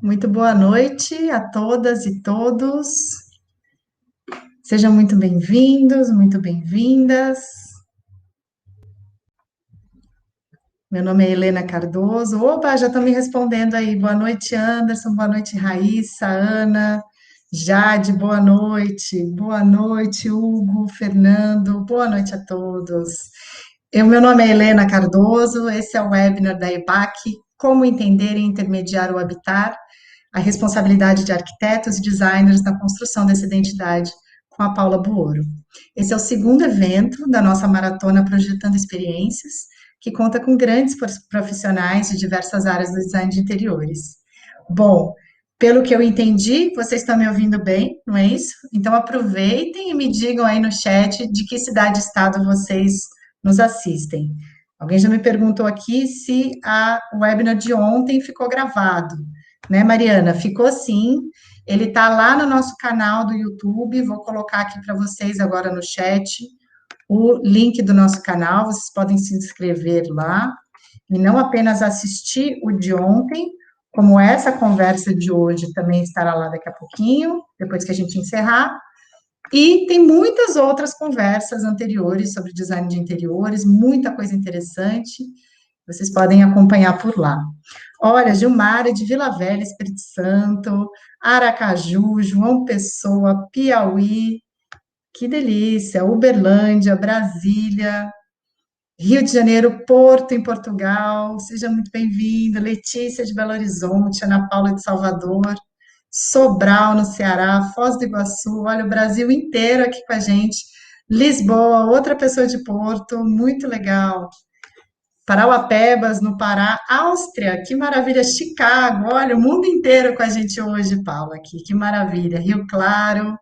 Muito boa noite a todas e todos. Sejam muito bem-vindos, muito bem-vindas. Meu nome é Helena Cardoso. Opa, já estão me respondendo aí. Boa noite, Anderson. Boa noite, Raíssa, Ana, Jade. Boa noite. Boa noite, Hugo, Fernando. Boa noite a todos. Meu nome é Helena Cardoso. Esse é o webinar da EBAC, Como Entender e Intermediar o Habitat, a responsabilidade de arquitetos e designers na construção dessa identidade, com a Paula Buoro. Esse é o segundo evento da nossa maratona Projetando Experiências, que conta com grandes profissionais de diversas áreas do design de interiores. Bom, pelo que eu entendi, vocês estão me ouvindo bem, não é isso? Então aproveitem e me digam aí no chat de que cidade e estado vocês nos assistem. Alguém já me perguntou aqui se o webinar de ontem ficou gravado, né, Mariana? Ficou sim. Ele está lá no nosso canal do YouTube. Vou colocar aqui para vocês agora no chat o link do nosso canal. Vocês podem se inscrever lá e não apenas assistir o de ontem, como essa conversa de hoje também estará lá daqui a pouquinho, depois que a gente encerrar. E tem muitas outras conversas anteriores sobre design de interiores, muita coisa interessante. Vocês podem acompanhar por lá. Olha, Gilmara de Vila Velha, Espírito Santo, Aracaju, João Pessoa, Piauí, que delícia, Uberlândia, Brasília, Rio de Janeiro, Porto, em Portugal, seja muito bem-vinda, Letícia de Belo Horizonte, Ana Paula de Salvador, Sobral, no Ceará, Foz do Iguaçu, olha, o Brasil inteiro aqui com a gente, Lisboa, outra pessoa de Porto, muito legal, Parauapebas, no Pará, Áustria, que maravilha, Chicago, olha, o mundo inteiro com a gente hoje, Paula, aqui, que maravilha, Rio Claro,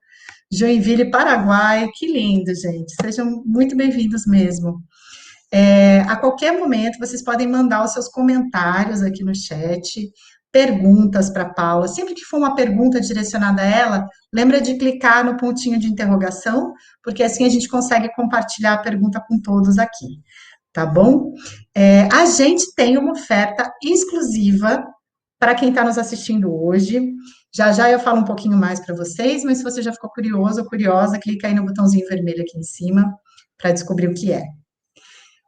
Joinville, Paraguai, que lindo, gente, sejam muito bem-vindos mesmo. A qualquer momento, vocês podem mandar os seus comentários aqui no chat, perguntas para a Paula, sempre que for uma pergunta direcionada a ela, lembra de clicar no pontinho de interrogação, porque assim a gente consegue compartilhar a pergunta com todos aqui. Tá bom? A gente tem uma oferta exclusiva para quem está nos assistindo hoje. Já já eu falo um pouquinho mais para vocês, mas se você já ficou curioso ou curiosa, clica aí no botãozinho vermelho aqui em cima para descobrir o que é.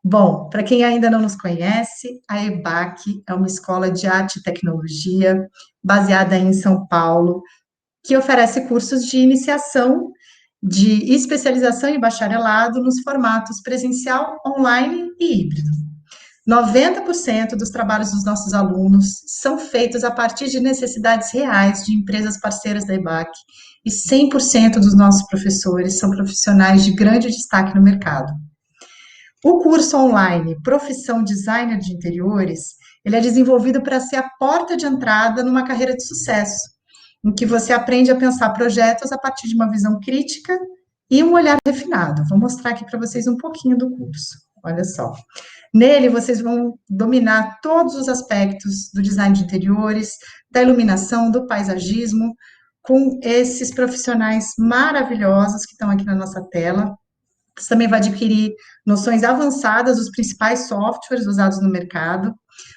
Bom, para quem ainda não nos conhece, a EBAC é uma escola de arte e tecnologia baseada em São Paulo, que oferece cursos de iniciação, de especialização e bacharelado nos formatos presencial, online e híbrido. 90% dos trabalhos dos nossos alunos são feitos a partir de necessidades reais de empresas parceiras da EBAC e 100% dos nossos professores são profissionais de grande destaque no mercado. O curso online Profissão Designer de Interiores, ele é desenvolvido para ser a porta de entrada numa carreira de sucesso, em que você aprende a pensar projetos a partir de uma visão crítica e um olhar refinado. Vou mostrar aqui para vocês um pouquinho do curso, olha só. Nele, vocês vão dominar todos os aspectos do design de interiores, da iluminação, do paisagismo, com esses profissionais maravilhosos que estão aqui na nossa tela. Você também vai adquirir noções avançadas dos principais softwares usados no mercado.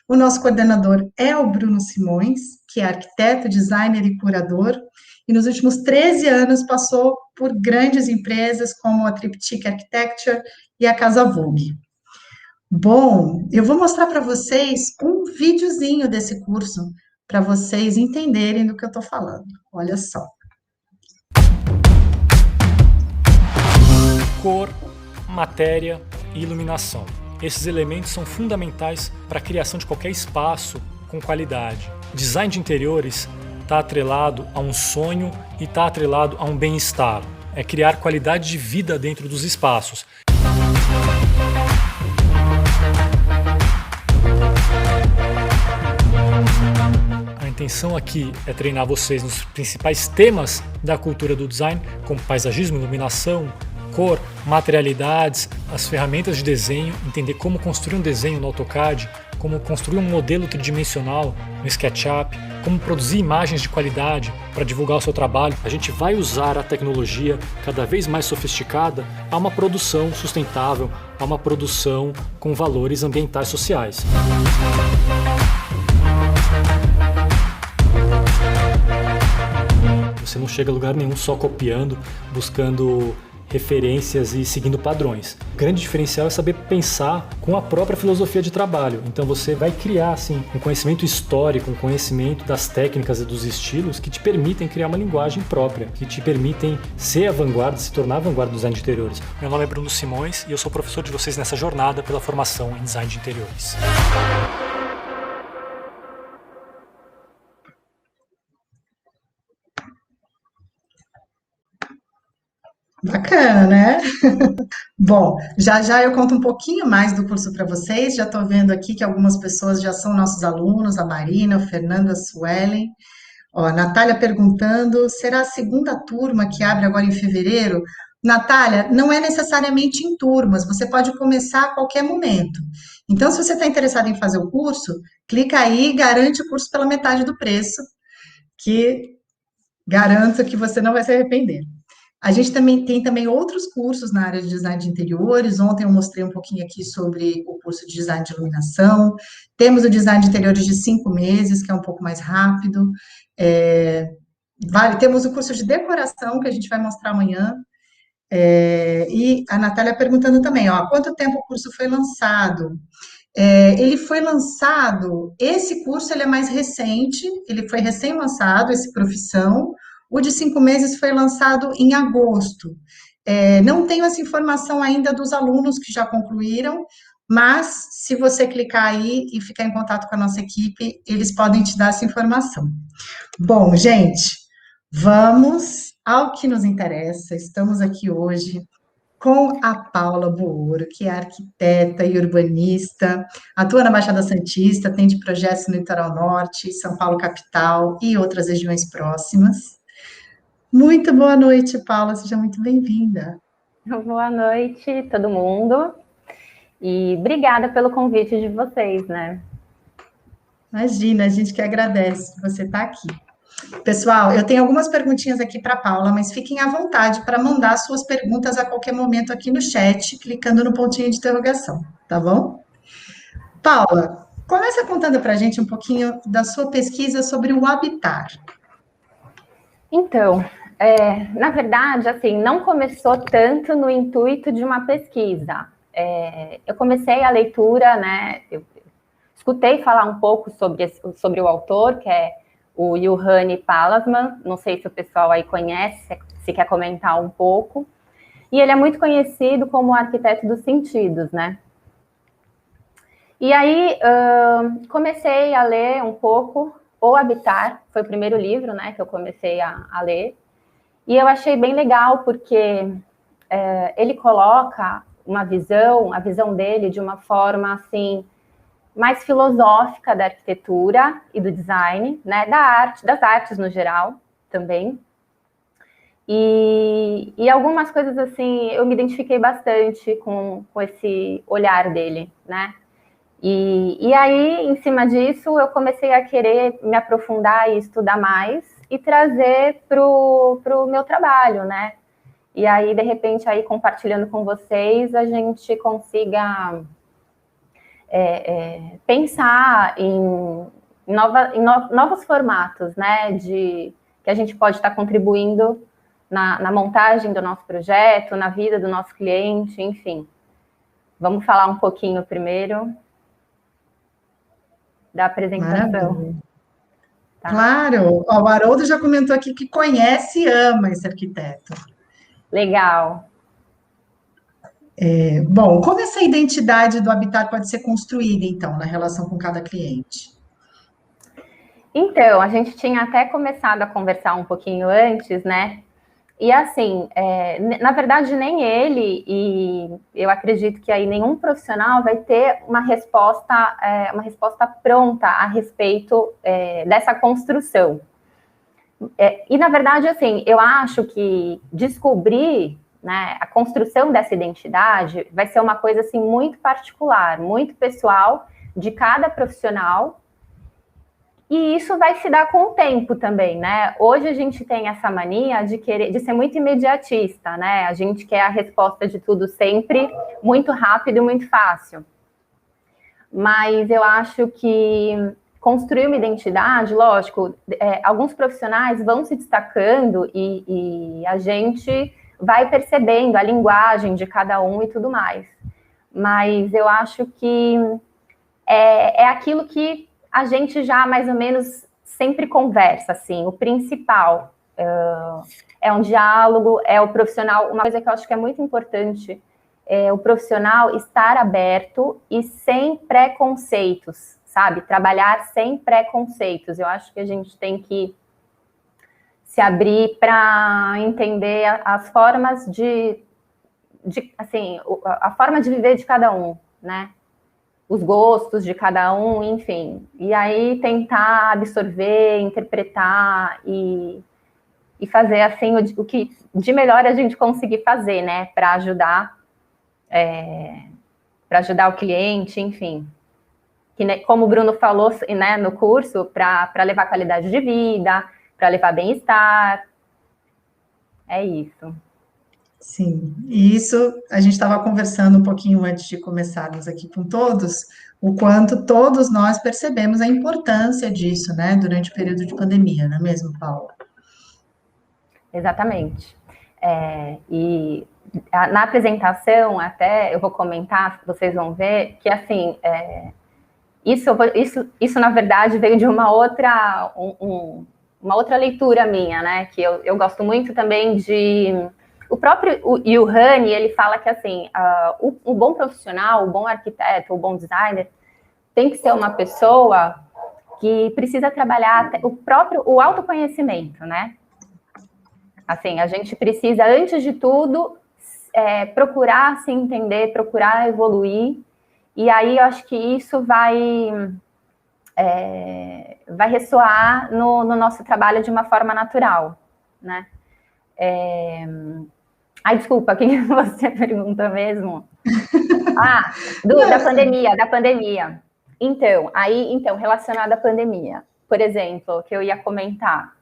O nosso coordenador é o Bruno Simões, que é arquiteto, designer e curador, e nos últimos 13 anos passou por grandes empresas como a Triptych Architecture e a Casa Vogue. Bom, eu vou mostrar para vocês um videozinho desse curso, para vocês entenderem do que eu estou falando. Olha só. Cor, matéria e iluminação. Esses elementos são fundamentais para a criação de qualquer espaço com qualidade. Design de interiores está atrelado a um sonho e está atrelado a um bem-estar. É criar qualidade de vida dentro dos espaços. A intenção aqui é treinar vocês nos principais temas da cultura do design, como paisagismo, iluminação, cor, materialidades, as ferramentas de desenho, entender como construir um desenho no AutoCAD, como construir um modelo tridimensional no SketchUp, como produzir imagens de qualidade para divulgar o seu trabalho. A gente vai usar a tecnologia cada vez mais sofisticada a uma produção sustentável, a uma produção com valores ambientais e sociais. Você não chega a lugar nenhum só copiando, buscando referências e seguindo padrões. O grande diferencial é saber pensar com a própria filosofia de trabalho. Então você vai criar assim, um conhecimento histórico, um conhecimento das técnicas e dos estilos que te permitem criar uma linguagem própria, que te permitem ser a vanguarda, se tornar a vanguarda do design de interiores. Meu nome é Bruno Simões e eu sou professor de vocês nessa jornada pela formação em design de interiores. Bacana, né? Bom, já já eu conto um pouquinho mais do curso para vocês. Já estou vendo aqui que algumas pessoas já são nossos alunos, a Marina, o Fernando, a Suelen. Ó, a Natália perguntando, será a segunda turma que abre agora em fevereiro? Natália, não é necessariamente em turmas, você pode começar a qualquer momento. Então, se você está interessado em fazer o curso, clica aí e garante o curso pela metade do preço, que garanto que você não vai se arrepender. A gente também tem também outros cursos na área de design de interiores. Ontem eu mostrei um pouquinho aqui sobre o curso de design de iluminação. Temos o design de interiores de 5 meses, que é um pouco mais rápido. Temos o curso de decoração, que a gente vai mostrar amanhã. E a Natália perguntando também, ó, há quanto tempo o curso foi lançado? Ele foi lançado, esse curso ele é mais recente, ele foi recém-lançado, esse Profissão. O de 5 meses foi lançado em agosto. Não tenho essa informação ainda dos alunos que já concluíram, mas se você clicar aí e ficar em contato com a nossa equipe, eles podem te dar essa informação. Bom, gente, vamos ao que nos interessa. Estamos aqui hoje com a Paula Booro, que é arquiteta e urbanista, atua na Baixada Santista, atende projetos no Litoral Norte, São Paulo capital e outras regiões próximas. Muito boa noite, Paula, seja muito bem-vinda. Boa noite, todo mundo, e obrigada pelo convite de vocês, né? Imagina, a gente que agradece que você está aqui. Pessoal, eu tenho algumas perguntinhas aqui para a Paula, mas fiquem à vontade para mandar suas perguntas a qualquer momento aqui no chat, clicando no pontinho de interrogação, tá bom? Paula, começa contando para a gente um pouquinho da sua pesquisa sobre o habitar. Então, na verdade, assim, não começou tanto no intuito de uma pesquisa. Eu comecei a leitura, né? Eu escutei falar um pouco sobre o autor, que é o Juhani Pallasmaa, não sei se o pessoal aí conhece, se quer comentar um pouco. E ele é muito conhecido como o arquiteto dos sentidos, né? E aí, comecei a ler um pouco O Habitar, foi o primeiro livro, né, que eu comecei a ler. E eu achei bem legal, porque ele coloca a visão dele de uma forma, assim, mais filosófica da arquitetura e do design, né, das artes no geral também. E algumas coisas, assim, eu me identifiquei bastante com esse olhar dele, né. E aí, em cima disso, eu comecei a querer me aprofundar e estudar mais e trazer para o meu trabalho, né. E aí, de repente, aí compartilhando com vocês, a gente consiga pensar em novos formatos, né, que a gente pode estar contribuindo na montagem do nosso projeto, na vida do nosso cliente, enfim. Vamos falar um pouquinho primeiro da apresentação. Tá. Claro, ó, o Haroldo já comentou aqui que conhece e ama esse arquiteto. Legal. Bom, como essa identidade do habitat pode ser construída, então, na relação com cada cliente? Então, a gente tinha até começado a conversar um pouquinho antes, né? E assim, na verdade, nem ele, e eu acredito que aí nenhum profissional vai ter uma resposta pronta a respeito dessa construção. E na verdade, assim, eu acho que descobrir, né, a construção dessa identidade vai ser uma coisa assim muito particular, muito pessoal de cada profissional. E isso vai se dar com o tempo também, né? Hoje a gente tem essa mania de ser muito imediatista, né? A gente quer a resposta de tudo sempre muito rápido e muito fácil. Mas eu acho que construir uma identidade, lógico, alguns profissionais vão se destacando e a gente vai percebendo a linguagem de cada um e tudo mais. Mas eu acho que é aquilo que a gente já mais ou menos sempre conversa, assim, o principal é um diálogo, é o profissional, uma coisa que eu acho que é muito importante, é o profissional estar aberto e sem preconceitos, sabe? Trabalhar sem preconceitos. Eu acho que a gente tem que se abrir para entender as formas assim, a forma de viver de cada um, né? Os gostos de cada um, enfim. E aí tentar absorver, interpretar e fazer assim o que de melhor a gente conseguir fazer, né? Para ajudar o cliente, enfim. Que, como o Bruno falou, né, no curso, para levar qualidade de vida, para levar bem-estar. É isso. Sim, e isso a gente estava conversando um pouquinho antes de começarmos aqui com todos, o quanto todos nós percebemos a importância disso, né, durante o período de pandemia, não é mesmo, Paula? Exatamente. E na apresentação, até eu vou comentar, vocês vão ver, que assim, isso na verdade veio de uma outra leitura minha, né? Que eu gosto muito também de. O próprio Yuhani, ele fala que assim, o bom profissional, o bom arquiteto, o bom designer, tem que ser uma pessoa que precisa trabalhar o autoconhecimento, né? Assim, a gente precisa, antes de tudo, procurar se entender, procurar evoluir, e aí eu acho que isso vai ressoar no nosso trabalho de uma forma natural, né? Desculpa, o que você pergunta mesmo? Da pandemia. Então, relacionado à pandemia, por exemplo, que eu ia comentar,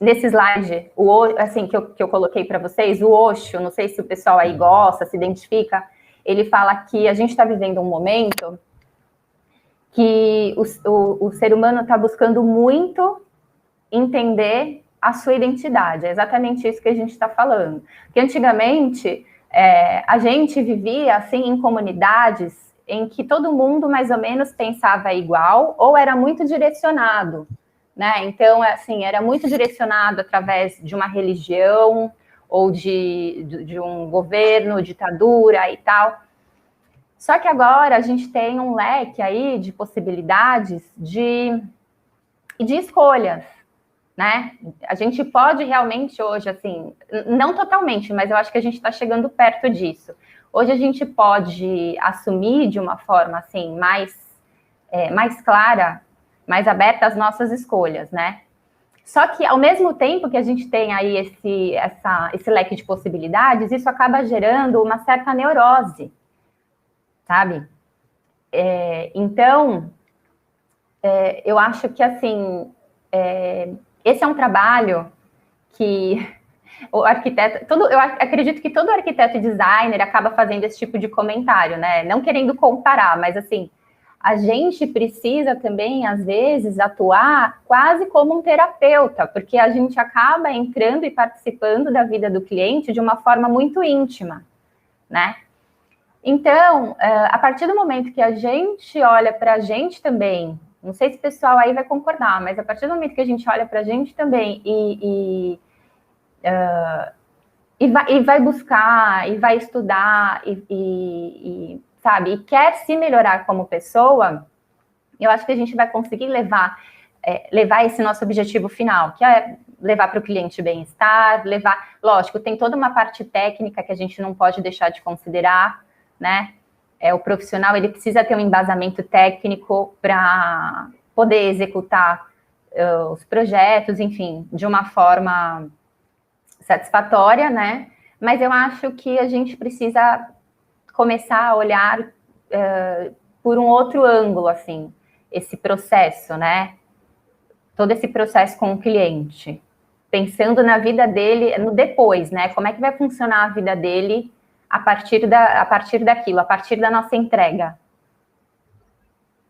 nesse slide, assim, que eu coloquei para vocês, o Osho, não sei se o pessoal aí gosta, se identifica, ele fala que a gente está vivendo um momento que o ser humano está buscando muito entender a sua identidade. É exatamente isso que a gente está falando. Porque antigamente, a gente vivia assim em comunidades em que todo mundo mais ou menos pensava igual ou era muito direcionado, né? Então, assim, era muito direcionado através de uma religião ou de um governo, ditadura e tal. Só que agora a gente tem um leque aí de possibilidades de escolhas, né? A gente pode realmente hoje, assim, não totalmente, mas eu acho que a gente está chegando perto disso. Hoje a gente pode assumir de uma forma, assim, mais clara, mais aberta as nossas escolhas, né? Só que, ao mesmo tempo que a gente tem aí esse leque de possibilidades, isso acaba gerando uma certa neurose, sabe? Então, eu acho que, assim, esse é um trabalho que o arquiteto, eu acredito que todo arquiteto e designer acaba fazendo esse tipo de comentário, né? Não querendo comparar, mas, assim, a gente precisa também, às vezes, atuar quase como um terapeuta, porque a gente acaba entrando e participando da vida do cliente de uma forma muito íntima, né? Então, a partir do momento que a gente olha para a gente também, não sei se o pessoal aí vai concordar, mas a partir do momento que a gente olha para a gente também e vai buscar, e vai estudar, sabe, e quer se melhorar como pessoa, eu acho que a gente vai conseguir levar esse nosso objetivo final, que é levar para o cliente bem-estar, lógico, tem toda uma parte técnica que a gente não pode deixar de considerar, né? O profissional, ele precisa ter um embasamento técnico para poder executar os projetos, enfim, de uma forma satisfatória, né? Mas eu acho que a gente precisa começar a olhar por um outro ângulo, assim, esse processo, né? Todo esse processo com o cliente, pensando na vida dele, no depois, né? Como é que vai funcionar a vida dele a partir daquilo, a partir da nossa entrega.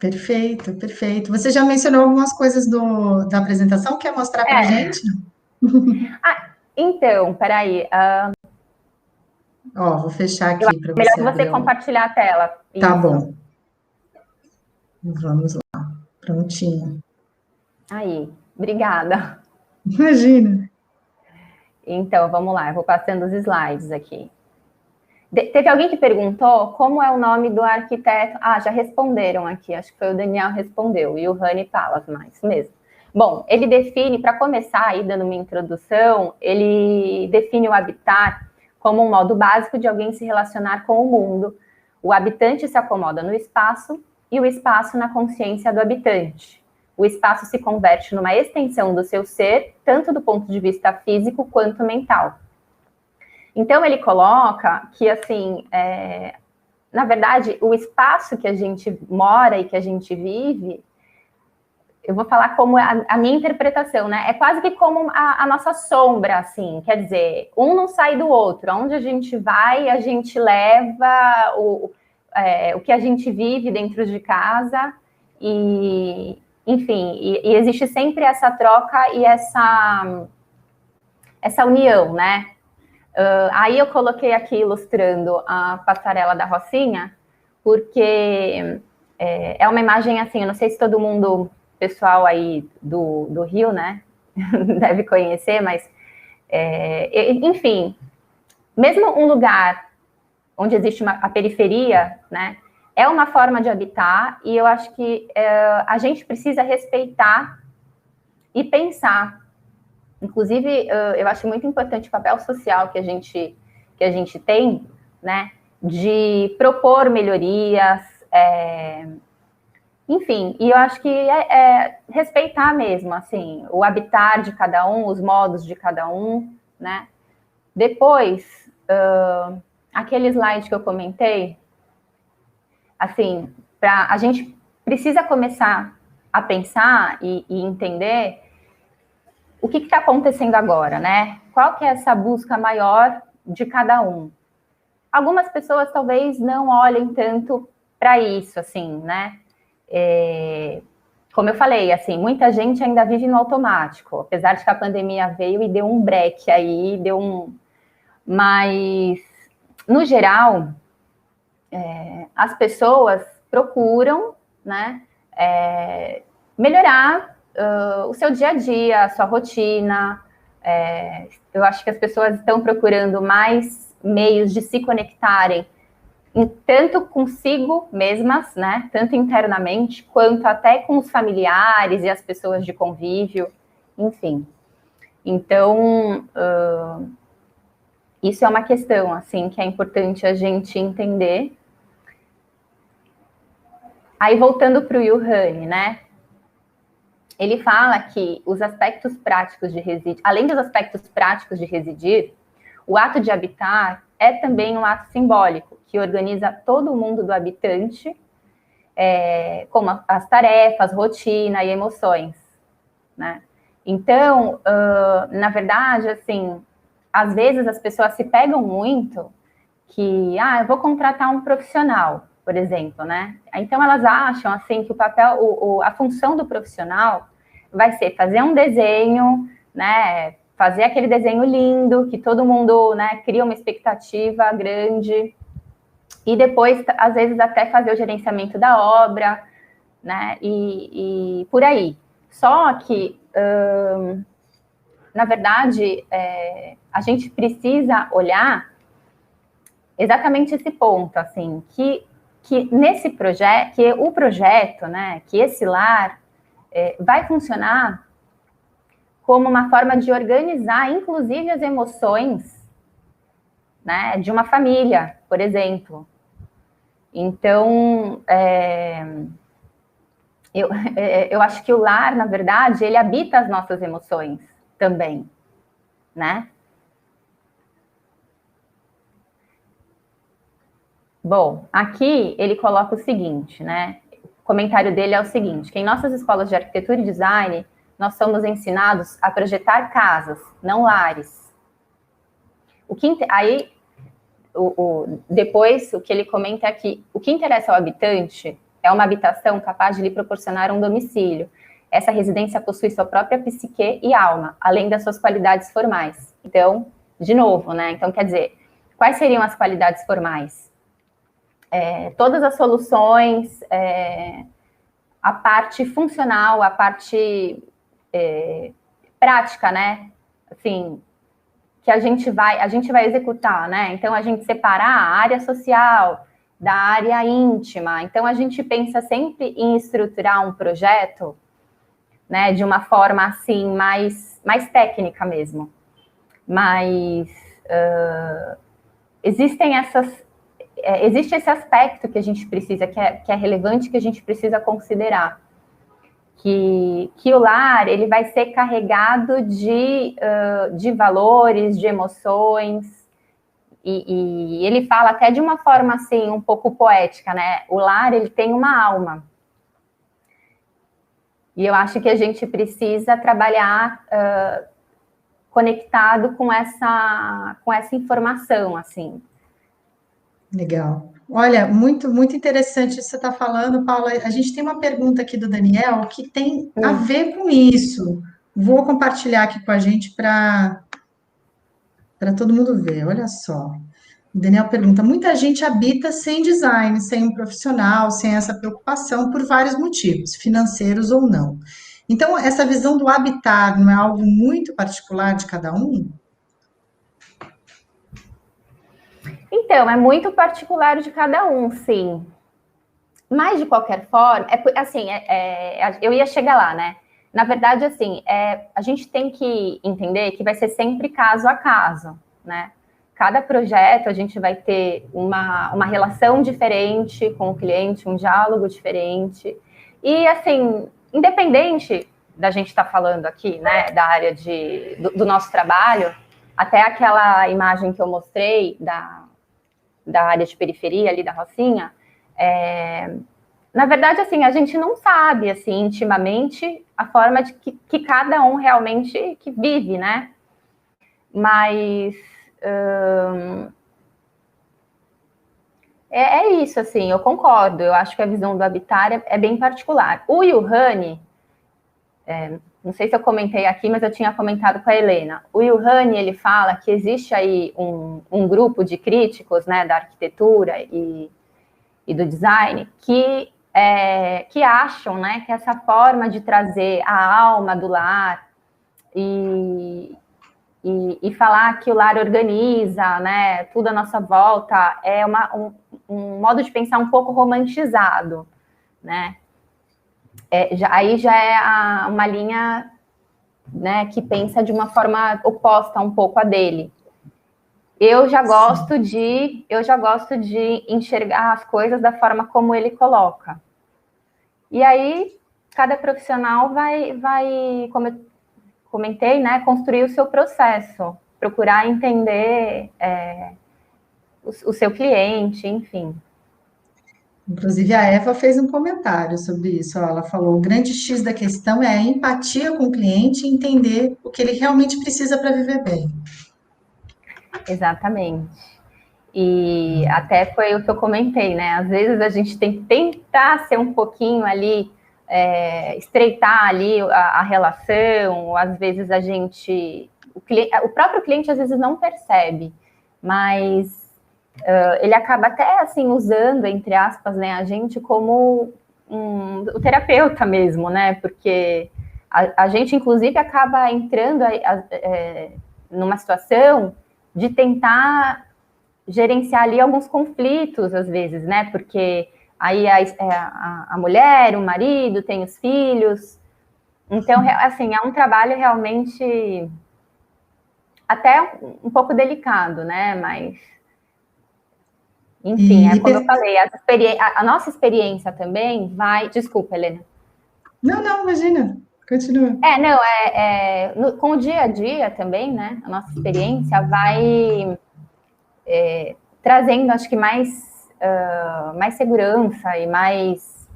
Perfeito, perfeito. Você já mencionou algumas coisas da apresentação, quer mostrar para a É. gente? Então, peraí. Ó, vou fechar Eu aqui acho para melhor você você abrir o. compartilhar a tela. Tá Isso. bom, vamos lá. Prontinho. Aí. Obrigada. Imagina. Então, vamos lá. Eu vou passando os slides aqui. Teve alguém que perguntou como é o nome do arquiteto. Ah, já responderam aqui. Acho que foi o Daniel respondeu. E o Rani Palasma, isso mesmo. Bom, ele define, para começar aí dando uma introdução, ele define o habitat como um modo básico de alguém se relacionar com o mundo. O habitante se acomoda no espaço e o espaço na consciência do habitante. O espaço se converte numa extensão do seu ser, tanto do ponto de vista físico quanto mental. Então, ele coloca que, assim, na verdade, o espaço que a gente mora e que a gente vive, eu vou falar como a minha interpretação, né? É quase que como a nossa sombra, assim, quer dizer, um não sai do outro. Onde a gente vai, a gente leva o que a gente vive dentro de casa e, enfim, e existe sempre essa troca e essa união, né? Aí eu coloquei aqui ilustrando a passarela da Rocinha, porque é uma imagem assim, eu não sei se todo mundo, pessoal aí do Rio, né, deve conhecer, mas, enfim, mesmo um lugar onde existe a periferia, né, é uma forma de habitar, e eu acho que a gente precisa respeitar e pensar. Inclusive, eu acho muito importante o papel social que a gente tem, né, de propor melhorias, enfim, e eu acho que respeitar mesmo, assim, o habitat de cada um, os modos de cada um, né. Depois, aquele slide que eu comentei, assim, a gente precisa começar a pensar e entender o que está acontecendo agora, né? Qual que é essa busca maior de cada um? Algumas pessoas talvez não olhem tanto para isso, assim, né? Como eu falei, assim, muita gente ainda vive no automático, apesar de que a pandemia veio e deu um break aí, Mas, no geral, as pessoas procuram, né, melhorar o seu dia a dia, a sua rotina. Eu acho que as pessoas estão procurando mais meios de se conectarem, tanto consigo mesmas, né, tanto internamente, quanto até com os familiares e as pessoas de convívio, enfim. Então, isso é uma questão, assim, que é importante a gente entender. Aí, voltando para o Yuhani, né, ele fala que os aspectos práticos de residir, além dos aspectos práticos de residir, o ato de habitar é também um ato simbólico, que organiza todo o mundo do habitante, como as tarefas, rotina e emoções, né? Então, na verdade, assim, às vezes as pessoas se pegam muito que, eu vou contratar um profissional, por exemplo, né? Então elas acham, assim, que o papel, a função do profissional vai ser fazer um desenho, né? Fazer aquele desenho lindo, que todo mundo, né, cria uma expectativa grande, e depois, às vezes, até fazer o gerenciamento da obra, né? E por aí. Só que, na verdade, a gente precisa olhar exatamente esse ponto, assim, que nesse projeto, que o projeto, né, que esse lar vai funcionar como uma forma de organizar, inclusive, as emoções, né, de uma família, por exemplo. Então, eu acho que o lar, na verdade, ele habita as nossas emoções também, né? Bom, aqui ele coloca o seguinte, né? O comentário dele é o seguinte, que em nossas escolas de arquitetura e design, nós somos ensinados a projetar casas, não lares. Aí, depois, o que ele comenta é que o que interessa ao habitante é uma habitação capaz de lhe proporcionar um domicílio. Essa residência possui sua própria psique e alma, além das suas qualidades formais. Então, de novo, né? Então, quer dizer, quais seriam as qualidades formais? Todas as soluções, a parte funcional, a parte prática, né? Assim, que a gente vai executar, né? Então, a gente separar a área social da área íntima. Então, a gente pensa sempre em estruturar um projeto, né, de uma forma, assim, mais técnica mesmo. Mas existe esse aspecto que a gente precisa, que é relevante, que a gente precisa considerar. Que o lar, ele vai ser carregado de valores, de emoções, e ele fala até de uma forma, assim, um pouco poética, né? O lar, ele tem uma alma. E eu acho que a gente precisa trabalhar conectado com essa informação, assim. Legal. Olha, muito, muito interessante isso que você está falando, Paula. A gente tem uma pergunta aqui do Daniel que tem a ver com isso. Vou compartilhar aqui com a gente para todo mundo ver. Olha só. O Daniel pergunta: muita gente habita sem design, sem um profissional, sem essa preocupação, por vários motivos, financeiros ou não. Então, essa visão do habitar não é algo muito particular de cada um? Então, é muito particular de cada um, sim. Mas, de qualquer forma, eu ia chegar lá, né? Na verdade, assim, a gente tem que entender que vai ser sempre caso a caso, né? Cada projeto, a gente vai ter uma relação diferente com o cliente, um diálogo diferente. E, assim, independente da gente estar falando aqui, né, da área do nosso trabalho, até aquela imagem que eu mostrei da área de periferia ali da Rocinha, na verdade, assim, a gente não sabe, assim, intimamente, a forma de que cada um realmente que vive, né? Mas é isso, assim, eu concordo. Eu acho que a visão do habitar é bem particular. O Yuhani, não sei se eu comentei aqui, mas eu tinha comentado com a Helena. O Yuhani, ele fala que existe aí um grupo de críticos, né, da arquitetura e do design que acham, né, que essa forma de trazer a alma do lar e falar que o lar organiza, né, tudo à nossa volta, é um modo de pensar um pouco romantizado, né? Aí já é uma linha, né, que pensa de uma forma oposta um pouco à dele. Eu já gosto de enxergar as coisas da forma como ele coloca. E aí, cada profissional vai como eu comentei, né, construir o seu processo, procurar entender o seu cliente, enfim. Inclusive, a Eva fez um comentário sobre isso. Ela falou: o grande X da questão é a empatia com o cliente e entender o que ele realmente precisa para viver bem. Exatamente. E até foi o que eu comentei, né? Às vezes a gente tem que tentar ser um pouquinho ali, estreitar ali a relação, às vezes o próprio cliente às vezes não percebe, mas ele acaba até assim usando, entre aspas, né, a gente como o terapeuta mesmo, né? Porque a gente, inclusive, acaba entrando numa situação de tentar gerenciar ali alguns conflitos, às vezes, né? Porque aí a mulher, o marido, tem os filhos. Então, assim, é um trabalho realmente até um pouco delicado, né? Mas, enfim, como eu falei, a nossa experiência também vai... Desculpa, Helena. Não, imagina. Continua. Com o dia a dia também, né? A nossa experiência vai trazendo, acho que mais segurança e mais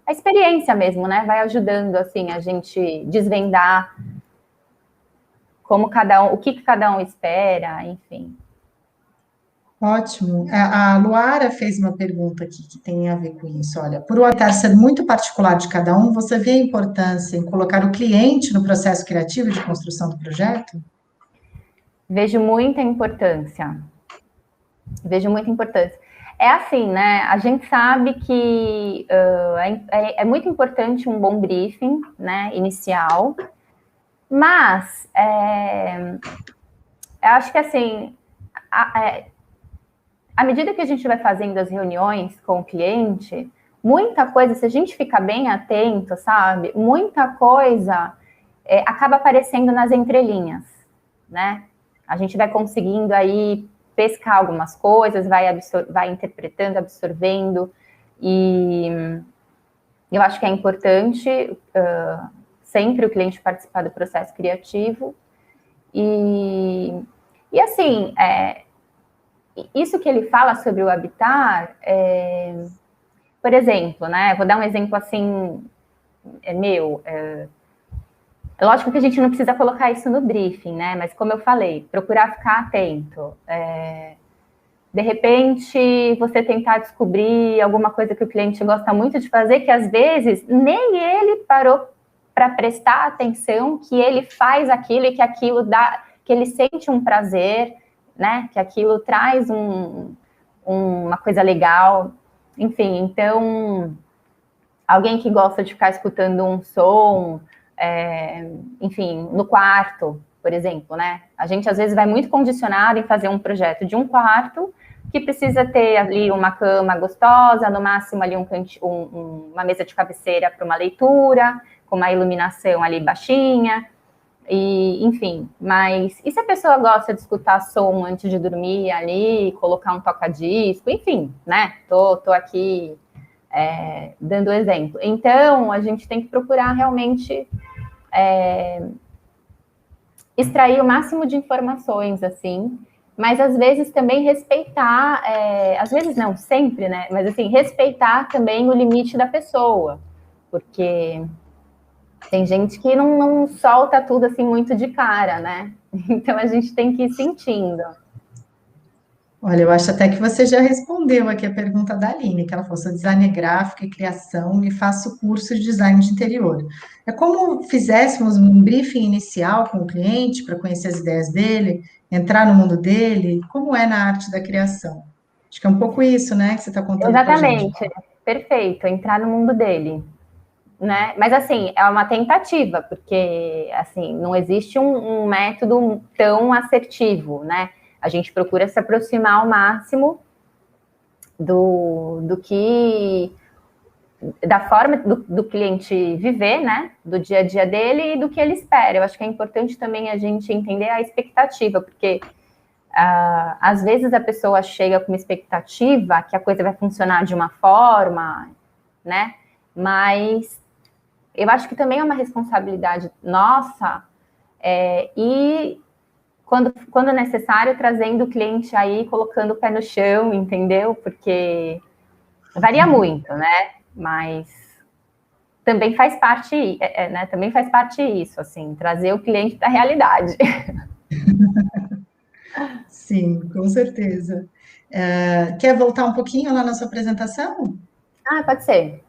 a experiência mesmo, né? Vai ajudando, assim, a gente desvendar como o que cada um espera, enfim. Ótimo. A Luara fez uma pergunta aqui que tem a ver com isso. Olha, por o habitar ser muito particular de cada um, você vê a importância em colocar o cliente no processo criativo de construção do projeto? Vejo muita importância. Vejo muita importância. É assim, né? A gente sabe que é muito importante um bom briefing, né, inicial, mas eu acho que assim, à medida que a gente vai fazendo as reuniões com o cliente, muita coisa, se a gente ficar bem atento, sabe, muita coisa acaba aparecendo nas entrelinhas, né? A gente vai conseguindo aí pescar algumas coisas, vai interpretando, absorvendo, e eu acho que é importante sempre o cliente participar do processo criativo, e assim, isso que ele fala sobre o habitar, por exemplo, né, vou dar um exemplo assim, meu, lógico que a gente não precisa colocar isso no briefing, né? Mas como eu falei, procurar ficar atento. De repente, você tentar descobrir alguma coisa que o cliente gosta muito de fazer, que às vezes nem ele parou para prestar atenção que ele faz aquilo e que aquilo dá, que ele sente um prazer, né? Que aquilo traz uma coisa legal. Enfim, então, alguém que gosta de ficar escutando um som, enfim, no quarto, por exemplo, né? A gente às vezes vai muito condicionado em fazer um projeto de um quarto que precisa ter ali uma cama gostosa, no máximo ali uma mesa de cabeceira para uma leitura, com uma iluminação ali baixinha, e enfim, mas e se a pessoa gosta de escutar som antes de dormir ali, colocar um toca-disco, enfim, né? Tô aqui dando exemplo. Então, a gente tem que procurar realmente extrair o máximo de informações, assim, mas às vezes também respeitar, às vezes não, sempre, né? Mas assim, respeitar também o limite da pessoa, porque tem gente que não solta tudo assim muito de cara, né? Então a gente tem que ir sentindo. Olha, eu acho até que você já respondeu aqui a pergunta da Aline, que ela falou: sou designer gráfico e criação e faço curso de design de interior. É como fizéssemos um briefing inicial com o cliente para conhecer as ideias dele, entrar no mundo dele, como é na arte da criação. Acho que é um pouco isso, né, que você está contando para a gente. Exatamente, perfeito, entrar no mundo dele, né? Mas assim, é uma tentativa, porque assim, não existe um método tão assertivo, né? A gente procura se aproximar ao máximo do que da forma do cliente viver, né? Do dia a dia dele e do que ele espera. Eu acho que é importante também a gente entender a expectativa, porque às vezes a pessoa chega com uma expectativa que a coisa vai funcionar de uma forma, né? Mas eu acho que também é uma responsabilidade nossa e quando necessário, trazendo o cliente aí, colocando o pé no chão, entendeu? Porque varia muito, né? Mas também faz parte, né? Também faz parte isso, assim, trazer o cliente da realidade. Sim, com certeza. Quer voltar um pouquinho lá na sua apresentação? Pode ser.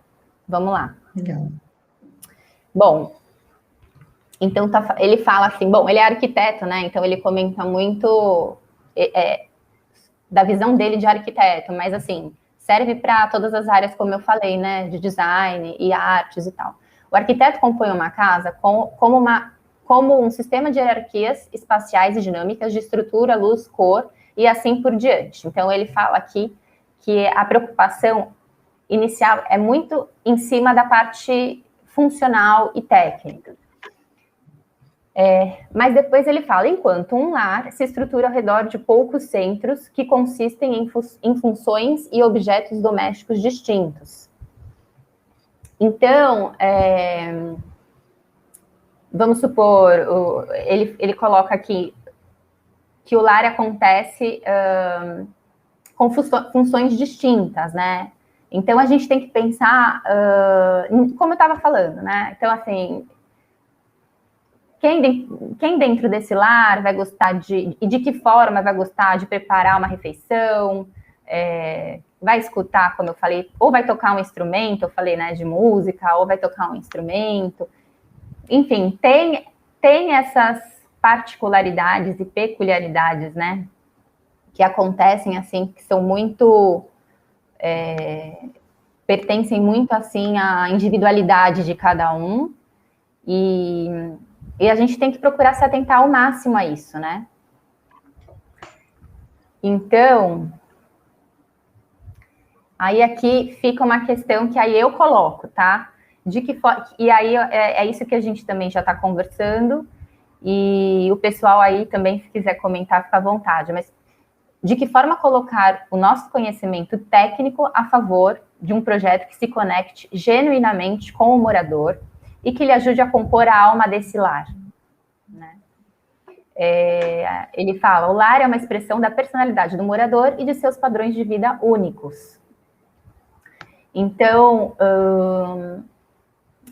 Vamos lá. Legal. Bom, então ele fala assim, bom, ele é arquiteto, né? Então ele comenta muito da visão dele de arquiteto, mas assim, serve para todas as áreas, como eu falei, né? De design e artes e tal. O arquiteto compõe uma casa como um sistema de hierarquias espaciais e dinâmicas de estrutura, luz, cor e assim por diante. Então ele fala aqui que a preocupação inicial é muito em cima da parte funcional e técnica. Mas depois ele fala, enquanto um lar se estrutura ao redor de poucos centros que consistem em funções e objetos domésticos distintos. Então, vamos supor, ele coloca aqui que o lar acontece com funções distintas, né? Então, a gente tem que pensar, como eu estava falando, né? Então, assim, quem dentro desse lar vai gostar e de que forma vai gostar de preparar uma refeição, vai escutar, como eu falei, ou vai tocar um instrumento, eu falei, né, de música, ou vai tocar um instrumento. Enfim, tem essas particularidades e peculiaridades, né, que acontecem, assim, que são muito... pertencem muito, assim, à individualidade de cada um, e a gente tem que procurar se atentar ao máximo a isso, né? Então, aí aqui fica uma questão que aí eu coloco, tá? E aí é isso que a gente também já está conversando, e o pessoal aí também, se quiser comentar, fica à vontade, mas de que forma colocar o nosso conhecimento técnico a favor de um projeto que se conecte genuinamente com o morador e que lhe ajude a compor a alma desse lar, né? Ele fala, o lar é uma expressão da personalidade do morador e de seus padrões de vida únicos. Então,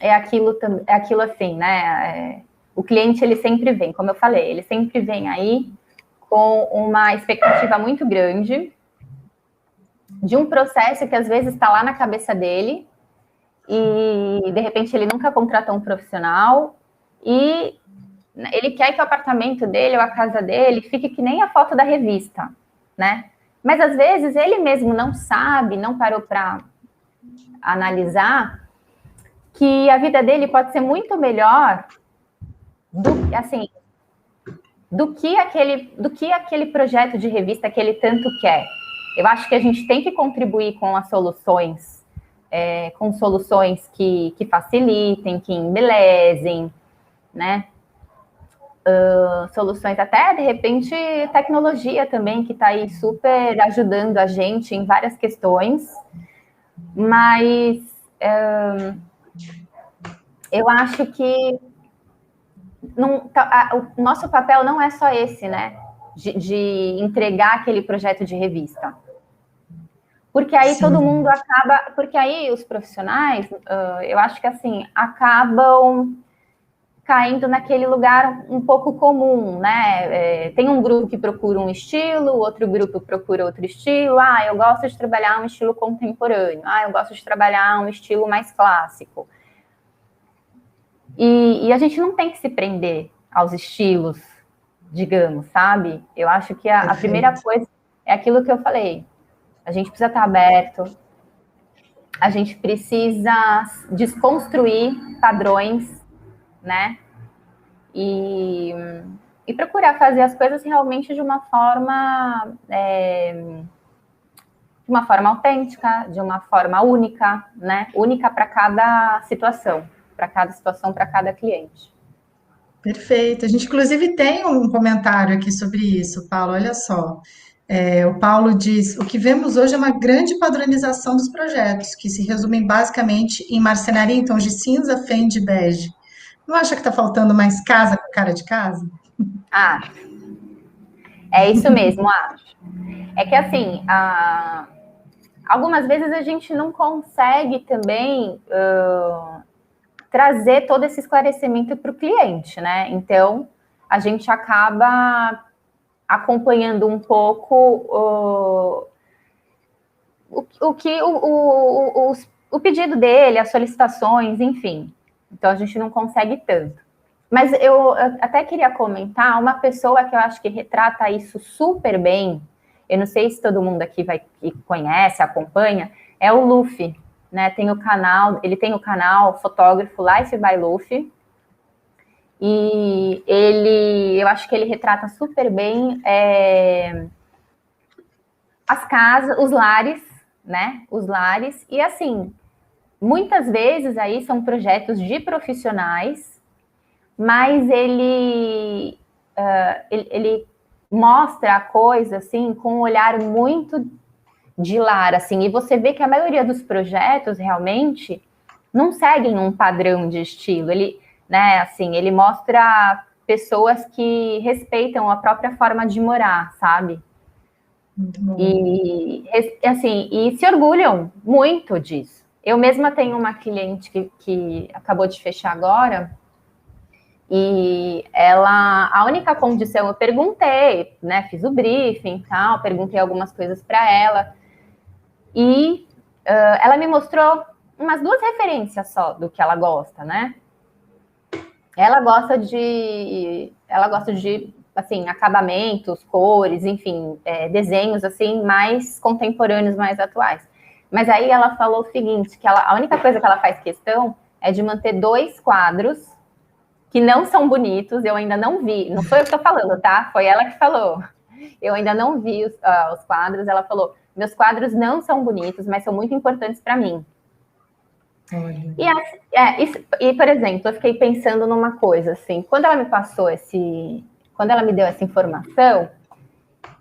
é aquilo assim, né? O cliente, ele sempre vem, como eu falei, ele sempre vem aí com uma expectativa muito grande de um processo que às vezes está lá na cabeça dele e, de repente, ele nunca contratou um profissional e ele quer que o apartamento dele ou a casa dele fique que nem a foto da revista, né? Mas, às vezes, ele mesmo não sabe, não parou para analisar que a vida dele pode ser muito melhor do que aquele projeto de revista que ele tanto quer. Eu acho que a gente tem que contribuir com as soluções, que facilitem, que embelezem, né? Soluções até, de repente, tecnologia também, que está aí super ajudando a gente em várias questões, mas eu acho que o nosso papel não é só esse, né? De entregar aquele projeto de revista. Porque aí Sim. Todo mundo acaba... Porque aí os profissionais, eu acho que assim, acabam caindo naquele lugar um pouco comum, né? Tem um grupo que procura um estilo, outro grupo procura outro estilo. Eu gosto de trabalhar um estilo contemporâneo. Eu gosto de trabalhar um estilo mais clássico. E a gente não tem que se prender aos estilos, digamos, sabe? Eu acho que a primeira coisa é aquilo que eu falei. A gente precisa estar aberto, a gente precisa desconstruir padrões, né? E procurar fazer as coisas realmente de uma forma autêntica, de uma forma única, né? Única para cada situação, para cada cliente. Perfeito. A gente, inclusive, tem um comentário aqui sobre isso, Paulo. Olha só. O Paulo diz: o que vemos hoje é uma grande padronização dos projetos, que se resumem basicamente em marcenaria em tons de cinza, fende e bege. Não acha que está faltando mais casa com cara de casa? É isso mesmo, acho. É que, assim, algumas vezes a gente não consegue também trazer todo esse esclarecimento para o cliente, né? Então, a gente acaba acompanhando um pouco o pedido dele, as solicitações, enfim. Então, a gente não consegue tanto. Mas eu até queria comentar uma pessoa que eu acho que retrata isso super bem. Eu não sei se todo mundo aqui que conhece, acompanha, é o Luffy, né? Ele tem o canal fotógrafo Life by Luffy. E eu acho que ele retrata super bem as casas, os lares, né? Os lares. E assim, muitas vezes aí são projetos de profissionais, mas ele mostra a coisa assim com um olhar muito de lar, assim, e você vê que a maioria dos projetos realmente não seguem um padrão de estilo. Ele, né, assim, ele mostra pessoas que respeitam a própria forma de morar, sabe? E assim, e se orgulham muito disso. Eu mesma tenho uma cliente que acabou de fechar agora, E ela, a única condição, eu perguntei, né, fiz o briefing e tal, perguntei algumas coisas para ela, e ela me mostrou umas 2 referências só do que ela gosta, né? Ela gosta de, assim, acabamentos, cores, enfim, desenhos, assim, mais contemporâneos, mais atuais. Mas aí ela falou o seguinte, que a única coisa que ela faz questão é de manter 2 quadros que não são bonitos, eu ainda não vi, não sou eu que estou falando, tá? Foi ela que falou. Eu ainda não vi os quadros, ela falou, meus quadros não são bonitos, mas são muito importantes para mim. E, por exemplo, eu fiquei pensando numa coisa, assim, quando ela me deu essa informação,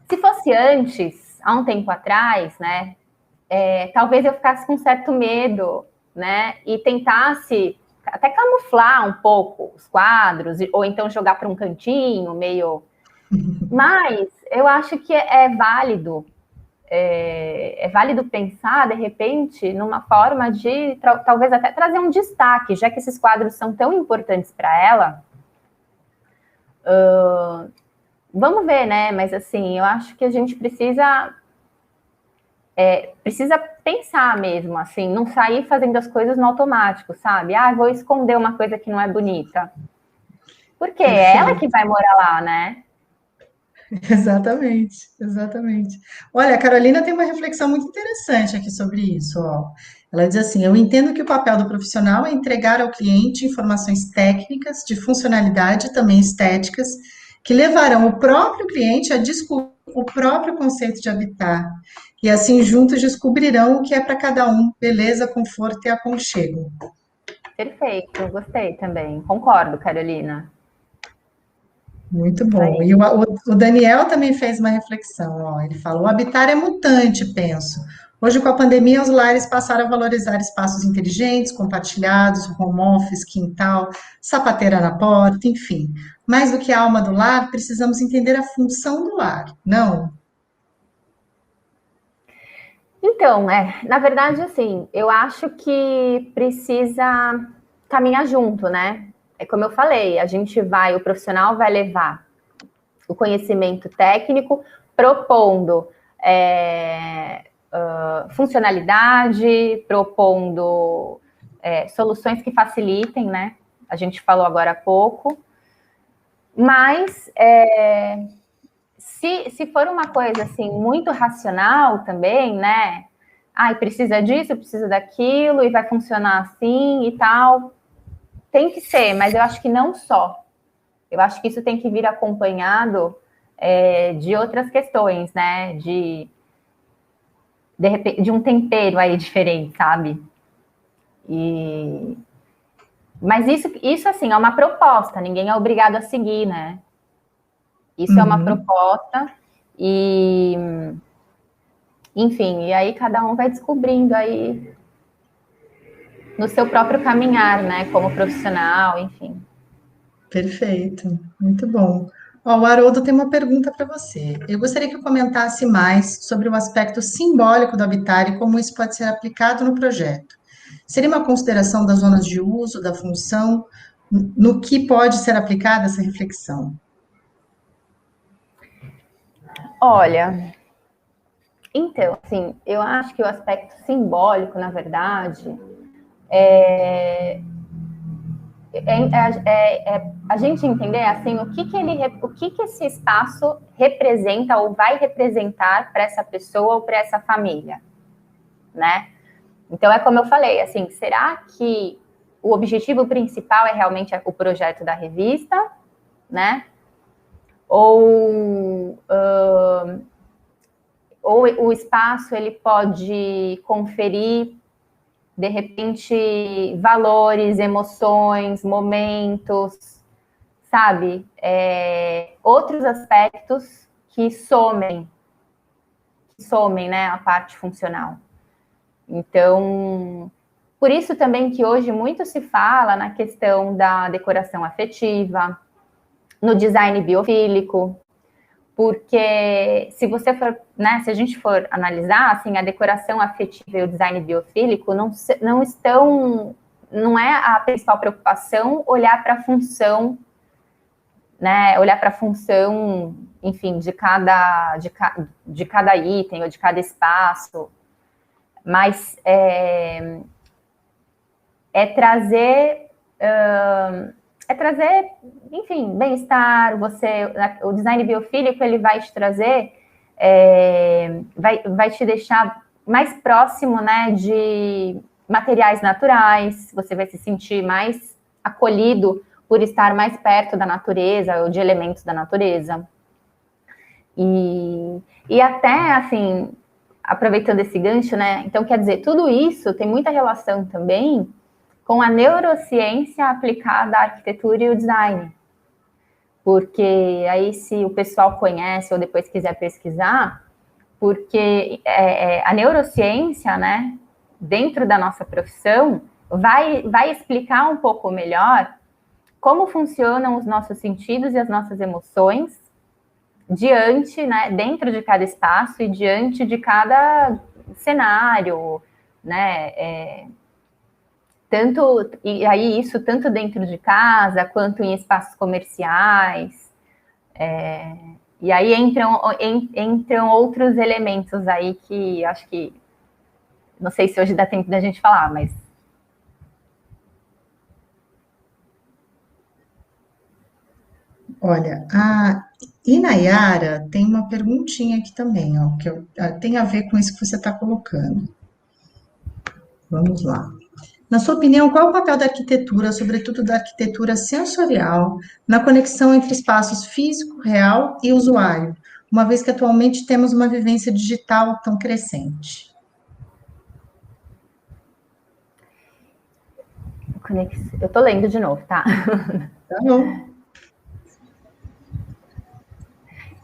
se fosse antes, há um tempo atrás, né, talvez eu ficasse com certo medo, né, e tentasse até camuflar um pouco os quadros, ou então jogar para um cantinho, meio... Mas eu acho que é válido, pensar, de repente, numa forma de, talvez até trazer um destaque, já que esses quadros são tão importantes para ela. Vamos ver, né? Mas, assim, eu acho que a gente precisa pensar mesmo, assim, não sair fazendo as coisas no automático, sabe? Vou esconder uma coisa que não é bonita. Porque é ela que vai morar lá, né? Exatamente, exatamente. Olha, a Carolina tem uma reflexão muito interessante aqui sobre isso, ó. Ela diz assim: eu entendo que o papel do profissional é entregar ao cliente informações técnicas, de funcionalidade e também estéticas, que levarão o próprio cliente a descobrir o próprio conceito de habitar. E assim juntos descobrirão o que é para cada um: beleza, conforto e aconchego. Perfeito, gostei também. Concordo, Carolina. Muito bom. E o Daniel também fez uma reflexão, ó. Ele falou: o habitar é mutante, penso. Hoje, com a pandemia, os lares passaram a valorizar espaços inteligentes, compartilhados, home office, quintal, sapateira na porta, enfim. Mais do que a alma do lar, precisamos entender a função do lar, não? Então, na verdade, assim, eu acho que precisa caminhar junto, né? É como eu falei, o profissional vai levar o conhecimento técnico, propondo funcionalidade, propondo soluções que facilitem, né? A gente falou agora há pouco, mas se for uma coisa assim muito racional também, né? Precisa disso, precisa daquilo, e vai funcionar assim e tal. Tem que ser, mas eu acho que não só. Eu acho que isso tem que vir acompanhado de outras questões, né? De repente, de um tempero aí diferente, sabe? Mas isso assim, é uma proposta, ninguém é obrigado a seguir, né? Isso é uma proposta e, enfim, e aí cada um vai descobrindo aí no seu próprio caminhar, né? Como profissional, enfim. Perfeito, muito bom. Ó, o Haroldo tem uma pergunta para você. Eu gostaria que eu comentasse mais sobre o aspecto simbólico do habitat e como isso pode ser aplicado no projeto. Seria uma consideração das zonas de uso, da função, no que pode ser aplicada essa reflexão? Olha, então, assim, eu acho que o aspecto simbólico, na verdade, a gente entender assim o que esse espaço representa ou vai representar para essa pessoa ou para essa família, né? Então é como eu falei, assim, será que o objetivo principal é realmente o projeto da revista, né? Ou o espaço ele pode conferir de repente, valores, emoções, momentos, sabe? Outros aspectos que somem, né, a parte funcional. Então, por isso também que hoje muito se fala na questão da decoração afetiva, no design biofílico, porque se você for, né, se a gente for analisar, assim, a decoração afetiva e o design biofílico não é a principal preocupação olhar para a função né, olhar para a função, enfim, de cada item ou de cada espaço, mas trazer, enfim, bem-estar. O design biofílico, ele vai te trazer, vai te deixar mais próximo, né, de materiais naturais. Você vai se sentir mais acolhido por estar mais perto da natureza ou de elementos da natureza. E até, assim, aproveitando esse gancho, né, então, quer dizer, tudo isso tem muita relação também com a neurociência aplicada à arquitetura e o design. Porque aí, se o pessoal conhece ou depois quiser pesquisar, porque a neurociência, né, dentro da nossa profissão, vai explicar um pouco melhor como funcionam os nossos sentidos e as nossas emoções diante, né, dentro de cada espaço e diante de cada cenário, né, e aí isso tanto dentro de casa quanto em espaços comerciais, e aí entram outros elementos aí que acho que, não sei se hoje dá tempo da gente falar, mas... Olha, a Inayara tem uma perguntinha aqui também, ó, que tem a ver com isso que você está colocando. Vamos lá. Na sua opinião, qual é o papel da arquitetura, sobretudo da arquitetura sensorial, na conexão entre espaços físico, real e usuário, uma vez que atualmente temos uma vivência digital tão crescente? Eu estou lendo de novo, tá? Tá bom.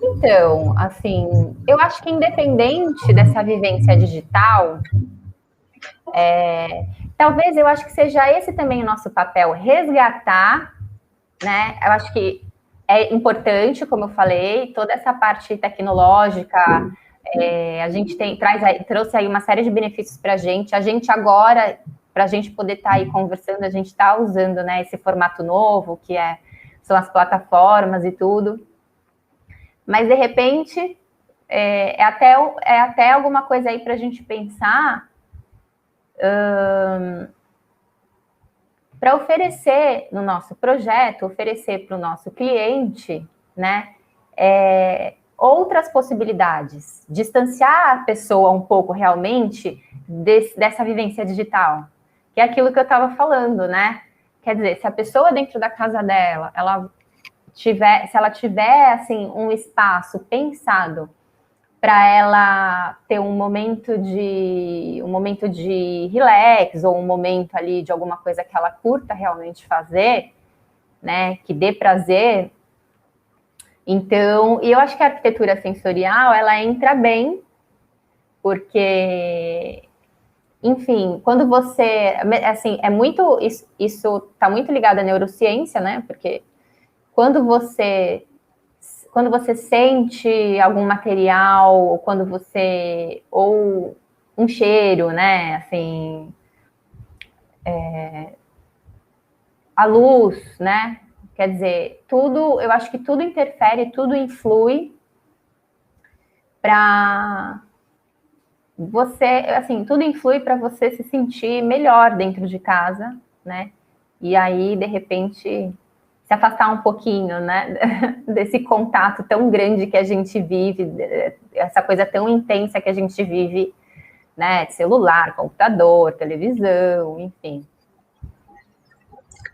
Então, assim, eu acho que independente dessa vivência digital, talvez eu acho que seja esse também o nosso papel, resgatar, né? Eu acho que é importante, como eu falei, toda essa parte tecnológica, a gente trouxe aí uma série de benefícios para a gente agora, para a gente poder estar aí conversando, a gente está usando, né, esse formato novo, que são as plataformas e tudo. Mas, de repente, é até alguma coisa aí para a gente pensar para oferecer no nosso projeto, oferecer para o nosso cliente, né, outras possibilidades, distanciar a pessoa um pouco realmente dessa vivência digital, que é aquilo que eu estava falando, né? Quer dizer, se a pessoa dentro da casa dela, se ela tiver assim um espaço pensado para ela ter um momento de relax, ou um momento ali de alguma coisa que ela curta realmente fazer, né, que dê prazer. Então, e eu acho que a arquitetura sensorial, ela entra bem, porque, enfim, quando você, assim, isso está muito ligado à neurociência, né, porque quando você sente algum material, ou um cheiro, né, assim, a luz, né, quer dizer, eu acho que tudo interfere, tudo influi para você, assim, tudo influi para você se sentir melhor dentro de casa, né, e aí, de repente, se afastar um pouquinho, né, desse contato tão grande que a gente vive, essa coisa tão intensa que a gente vive, né, de celular, computador, televisão, enfim.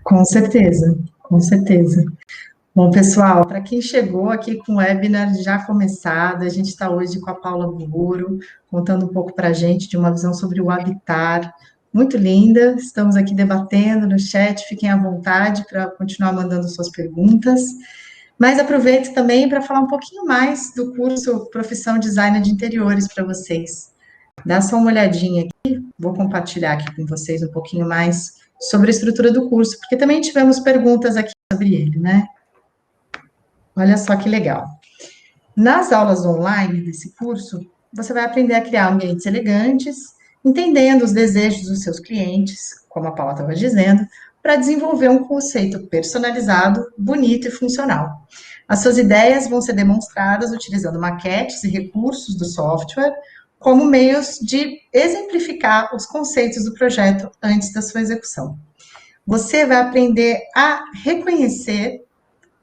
Com certeza, com certeza. Bom, pessoal, para quem chegou aqui com o webinar já começado, a gente está hoje com a Paula Buguro, contando um pouco para a gente de uma visão sobre o habitar, muito linda. Estamos aqui debatendo no chat, fiquem à vontade para continuar mandando suas perguntas. Mas aproveito também para falar um pouquinho mais do curso Profissão Designer de Interiores para vocês. Dá só uma olhadinha aqui, vou compartilhar aqui com vocês um pouquinho mais sobre a estrutura do curso, porque também tivemos perguntas aqui sobre ele, né? Olha só que legal. Nas aulas online desse curso, você vai aprender a criar ambientes elegantes, entendendo os desejos dos seus clientes, como a Paula estava dizendo, para desenvolver um conceito personalizado, bonito e funcional. As suas ideias vão ser demonstradas utilizando maquetes e recursos do software como meios de exemplificar os conceitos do projeto antes da sua execução. Você vai aprender a reconhecer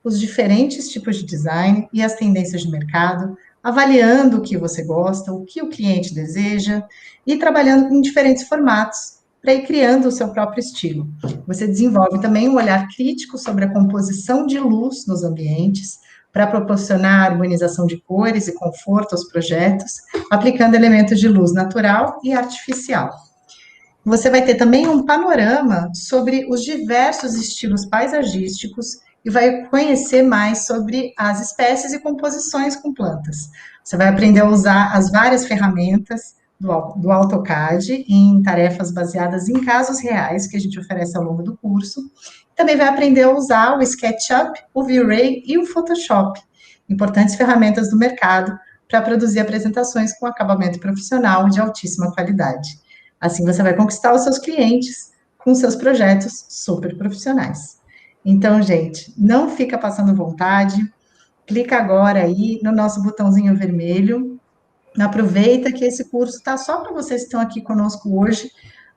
os diferentes tipos de design e as tendências de mercado, avaliando o que você gosta, o que o cliente deseja e trabalhando em diferentes formatos para ir criando o seu próprio estilo. Você desenvolve também um olhar crítico sobre a composição de luz nos ambientes, para proporcionar harmonização de cores e conforto aos projetos, aplicando elementos de luz natural e artificial. Você vai ter também um panorama sobre os diversos estilos paisagísticos e vai conhecer mais sobre as espécies e composições com plantas. Você vai aprender a usar as várias ferramentas do AutoCAD em tarefas baseadas em casos reais que a gente oferece ao longo do curso. Também vai aprender a usar o SketchUp, o V-Ray e o Photoshop, importantes ferramentas do mercado para produzir apresentações com acabamento profissional de altíssima qualidade. Assim você vai conquistar os seus clientes com seus projetos super profissionais. Então, gente, não fica passando vontade, clica agora aí no nosso botãozinho vermelho, aproveita que esse curso está só para vocês que estão aqui conosco hoje,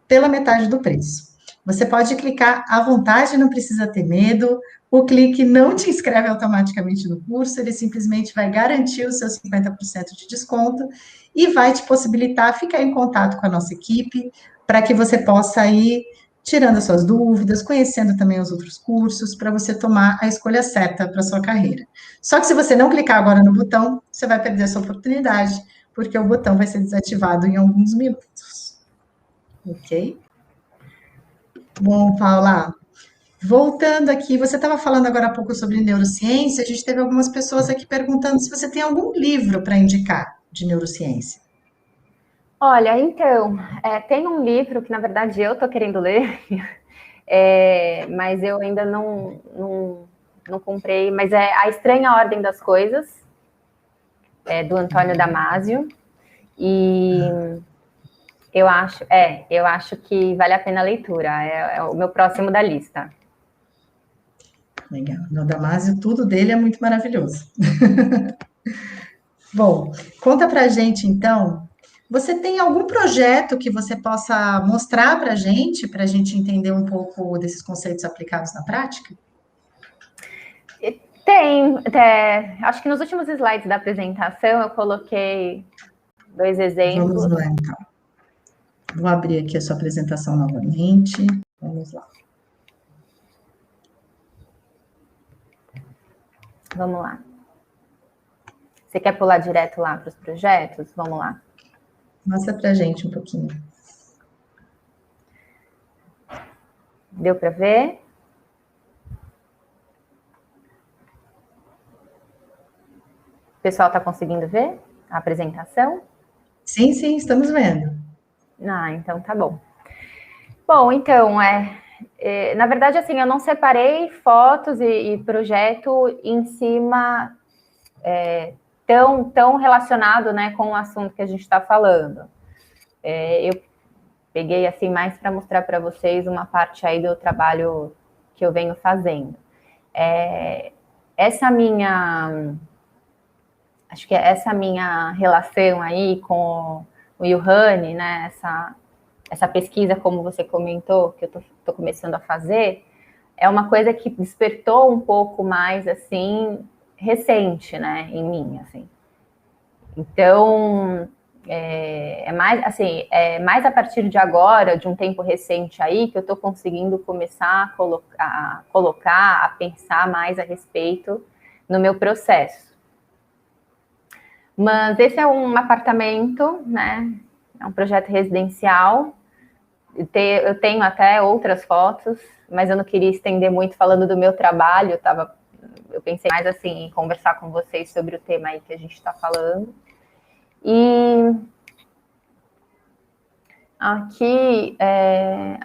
pela metade do preço. Você pode clicar à vontade, não precisa ter medo, o clique não te inscreve automaticamente no curso, ele simplesmente vai garantir o seu 50% de desconto e vai te possibilitar ficar em contato com a nossa equipe, para que você possa ir tirando as suas dúvidas, conhecendo também os outros cursos, para você tomar a escolha certa para a sua carreira. Só que se você não clicar agora no botão, você vai perder essa oportunidade, porque o botão vai ser desativado em alguns minutos. Ok? Bom, Paula, voltando aqui, você estava falando agora há pouco sobre neurociência, a gente teve algumas pessoas aqui perguntando se você tem algum livro para indicar de neurociência. Olha, então, tem um livro que, na verdade, eu estou querendo ler, mas eu ainda não comprei, mas é A Estranha Ordem das Coisas, do Antônio Damasio, e eu acho que vale a pena a leitura, é o meu próximo da lista. Legal, no Damasio, tudo dele é muito maravilhoso. Bom, conta pra gente, então, você tem algum projeto que você possa mostrar para a gente entender um pouco desses conceitos aplicados na prática? Tem, acho que nos últimos slides da apresentação eu coloquei 2 exemplos. Vamos lá, então. Vou abrir aqui a sua apresentação novamente. Vamos lá. Vamos lá. Você quer pular direto lá para os projetos? Vamos lá. Mostra para a gente um pouquinho. Deu para ver? O pessoal está conseguindo ver a apresentação? Sim, sim, estamos vendo. Ah, então tá bom. Bom, então, na verdade, assim, eu não separei fotos e projeto em cima tão relacionado, né, com o assunto que a gente está falando. Eu peguei, assim, mais para mostrar para vocês uma parte aí do trabalho que eu venho fazendo. Acho que essa minha relação aí com o Yuhani, né, essa pesquisa, como você comentou, que eu tô começando a fazer, é uma coisa que despertou um pouco mais, assim, recente, né, em mim, assim. Então, mais a partir de agora, de um tempo recente aí, que eu estou conseguindo começar a pensar mais a respeito no meu processo. Mas esse é um apartamento, né? É um projeto residencial. Eu tenho até outras fotos, mas eu não queria estender muito falando do meu trabalho. Eu pensei mais assim em conversar com vocês sobre o tema aí que a gente está falando. E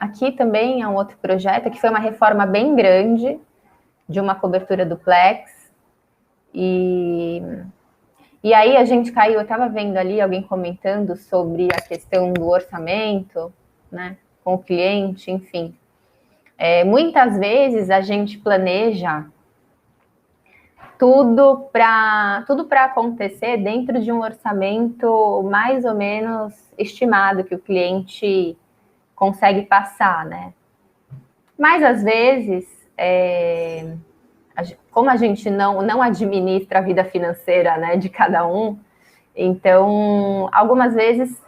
aqui também é um outro projeto, que foi uma reforma bem grande de uma cobertura duplex. E aí a gente caiu, eu estava vendo ali alguém comentando sobre a questão do orçamento, né, com o cliente, enfim. Muitas vezes a gente planeja tudo para acontecer dentro de um orçamento mais ou menos estimado que o cliente consegue passar, né? Mas às vezes, como a gente não administra a vida financeira, né, de cada um, então algumas vezes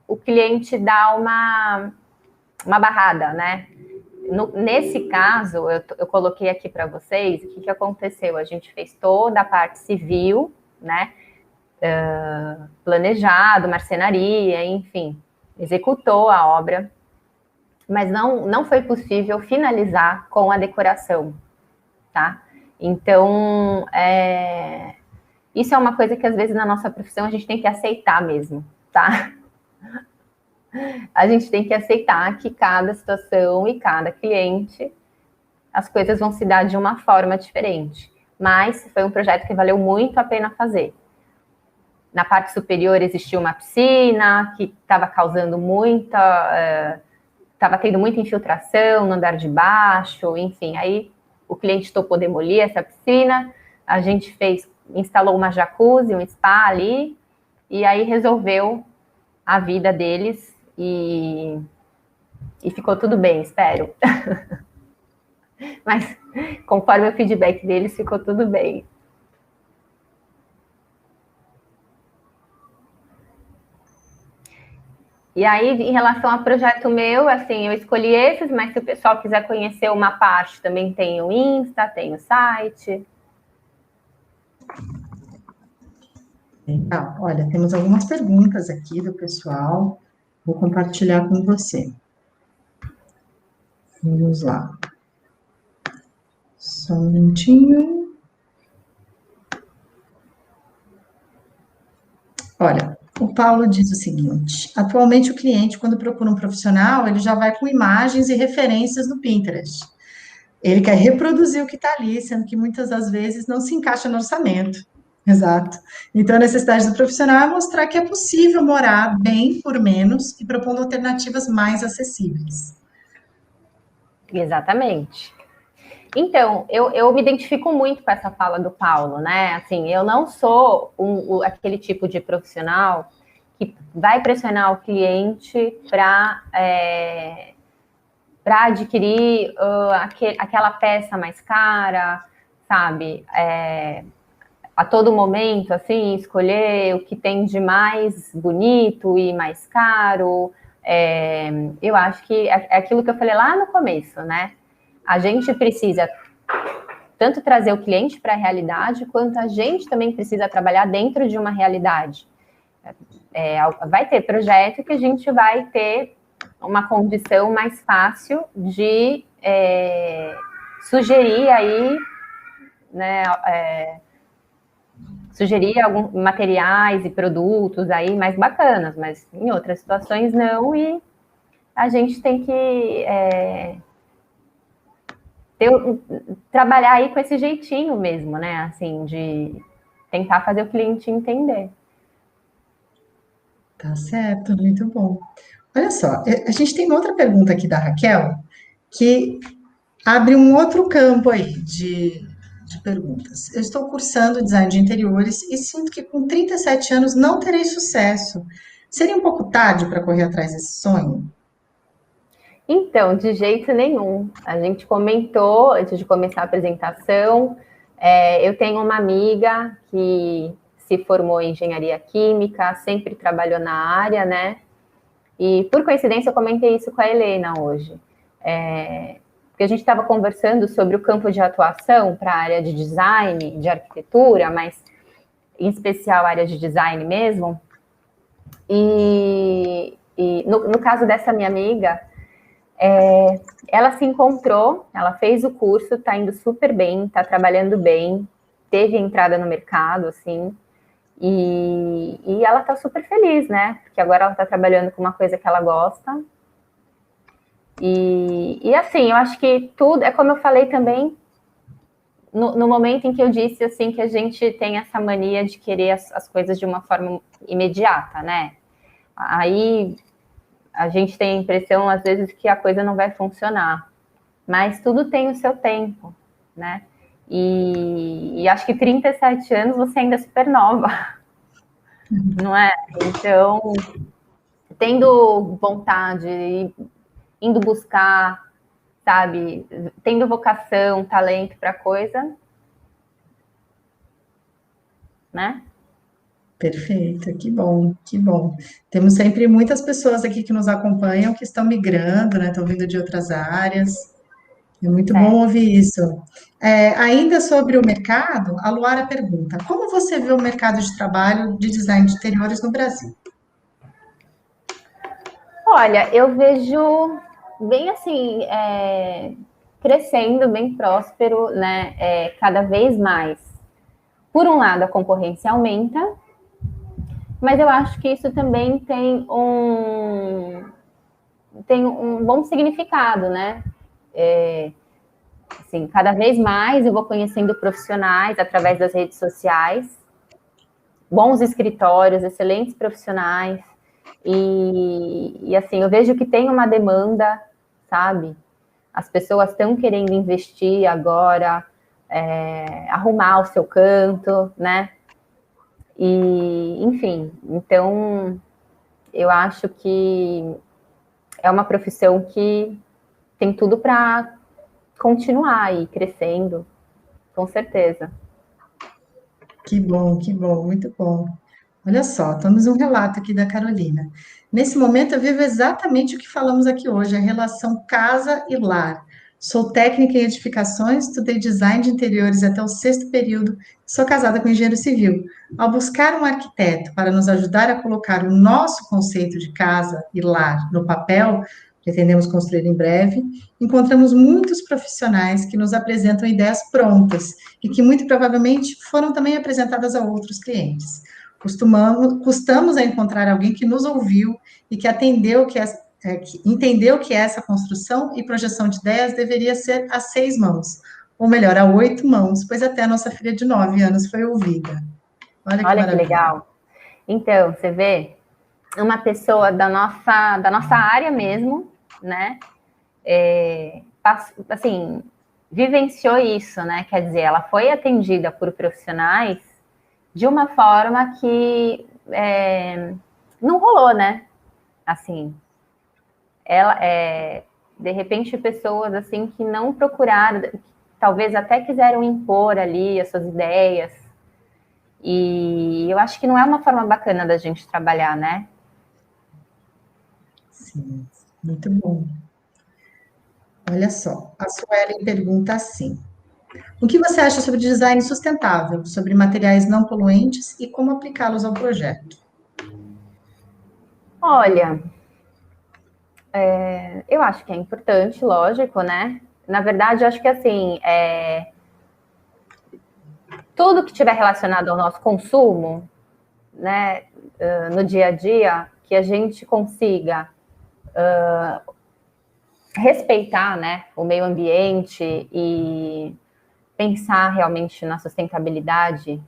o cliente dá uma barrada, né? Nesse caso, eu coloquei aqui para vocês o que aconteceu. A gente fez toda a parte civil, né? Planejado, marcenaria, enfim, executou a obra, mas não foi possível finalizar com a decoração, tá? Então, isso é uma coisa que às vezes na nossa profissão a gente tem que aceitar mesmo, tá? A gente tem que aceitar que cada situação e cada cliente, as coisas vão se dar de uma forma diferente. Mas foi um projeto que valeu muito a pena fazer. Na parte superior existia uma piscina que estava causando estava tendo muita infiltração no andar de baixo, enfim, aí o cliente topou demolir essa piscina, a gente instalou uma jacuzzi, um spa ali, e aí resolveu a vida deles e ficou tudo bem, espero. Mas conforme o feedback deles, ficou tudo bem. E aí, em relação ao projeto meu, assim, eu escolhi esses, mas se o pessoal quiser conhecer uma parte, também tem o Insta, tem o site. Então, olha, temos algumas perguntas aqui do pessoal. Vou compartilhar com você. Vamos lá. Só um minutinho. Olha, o Paulo diz o seguinte: atualmente o cliente, quando procura um profissional, ele já vai com imagens e referências no Pinterest. Ele quer reproduzir o que está ali, sendo que muitas das vezes não se encaixa no orçamento. Exato. Então, a necessidade do profissional é mostrar que é possível morar bem por menos e propondo alternativas mais acessíveis. Exatamente. Então, eu me identifico muito com essa fala do Paulo, né? Assim, eu não sou aquele tipo de profissional que vai pressionar o cliente para adquirir aquela peça mais cara, sabe? A todo momento, assim, escolher o que tem de mais bonito e mais caro. Eu acho que é aquilo que eu falei lá no começo, né? A gente precisa tanto trazer o cliente para a realidade, quanto a gente também precisa trabalhar dentro de uma realidade. Vai ter projeto que a gente vai ter uma condição mais fácil de sugerir aí, né, sugerir alguns materiais e produtos aí mais bacanas, mas em outras situações não, e a gente tem que trabalhar aí com esse jeitinho mesmo, né? Assim, de tentar fazer o cliente entender. Tá certo, muito bom. Olha só, a gente tem uma outra pergunta aqui da Raquel, que abre um outro campo aí de perguntas. Eu estou cursando design de interiores e sinto que com 37 anos não terei sucesso. Seria um pouco tarde para correr atrás desse sonho? Então, de jeito nenhum. A gente comentou antes de começar a apresentação. Eu tenho uma amiga que se formou em engenharia química, sempre trabalhou na área, né? E por coincidência eu comentei isso com a Helena hoje. Porque a gente estava conversando sobre o campo de atuação para a área de design, de arquitetura, mas em especial a área de design mesmo. E no caso dessa minha amiga, ela se encontrou, ela fez o curso, está indo super bem, está trabalhando bem, teve entrada no mercado, assim, e ela está super feliz, né? Porque agora ela está trabalhando com uma coisa que ela gosta. E assim, eu acho que tudo, é como eu falei também, no momento em que eu disse, assim, que a gente tem essa mania de querer as coisas de uma forma imediata, né? Aí a gente tem a impressão, às vezes, que a coisa não vai funcionar. mas tudo tem o seu tempo, né? E acho que 37 anos você ainda é super nova, não é? Então, tendo vontade, indo buscar, sabe, tendo vocação, talento para coisa, né? Perfeito, que bom, que bom. Temos sempre muitas pessoas aqui que nos acompanham que estão migrando, né? Estão vindo de outras áreas. É muito bom É. ouvir isso. Ainda sobre o mercado, a Luara pergunta: como você vê o mercado de trabalho de design de interiores no Brasil? Olha, eu vejo bem assim, crescendo, bem próspero, né? Cada vez mais. Por um lado, a concorrência aumenta, mas eu acho que isso também tem um bom significado, né? Assim, cada vez mais eu vou conhecendo profissionais através das redes sociais, bons escritórios, excelentes profissionais, e assim, eu vejo que tem uma demanda, sabe? As pessoas estão querendo investir agora, arrumar o seu canto, né? E, enfim, então eu acho que é uma profissão que tem tudo para continuar aí crescendo, com certeza. Que bom, muito bom. Olha só, temos um relato aqui da Carolina. Nesse momento, eu vivo exatamente o que falamos aqui hoje, a relação casa e lar. Sou técnica em edificações, estudei design de interiores até o sexto período, sou casada com engenheiro civil. Ao buscar um arquiteto para nos ajudar a colocar o nosso conceito de casa e lar no papel, pretendemos construir em breve, encontramos muitos profissionais que nos apresentam ideias prontas e que muito provavelmente foram também apresentadas a outros clientes. Custamos a encontrar alguém que nos ouviu e que atendeu que entendeu que essa construção e projeção de ideias deveria ser a 6 mãos, ou melhor, a 8 mãos, pois até a nossa filha de 9 anos foi ouvida. Olha que Olha que maravilha. legal. Então, você vê, uma pessoa da nossa área mesmo, né? Assim, vivenciou isso, né? Quer dizer, ela foi atendida por profissionais de uma forma que não rolou, né? Assim, ela de repente pessoas assim que não procuraram, talvez até quiseram impor ali as suas ideias. E eu acho que não é uma forma bacana da gente trabalhar, né? Sim, muito bom. Olha só, a Suelen pergunta assim: o que você acha sobre design sustentável, sobre materiais não poluentes e como aplicá-los ao projeto? Olha, eu acho que é importante, lógico, né? Na verdade, eu acho que assim, tudo que tiver relacionado ao nosso consumo, né, no dia a dia, que a gente consiga respeitar, né, o meio ambiente e pensar realmente na sustentabilidade,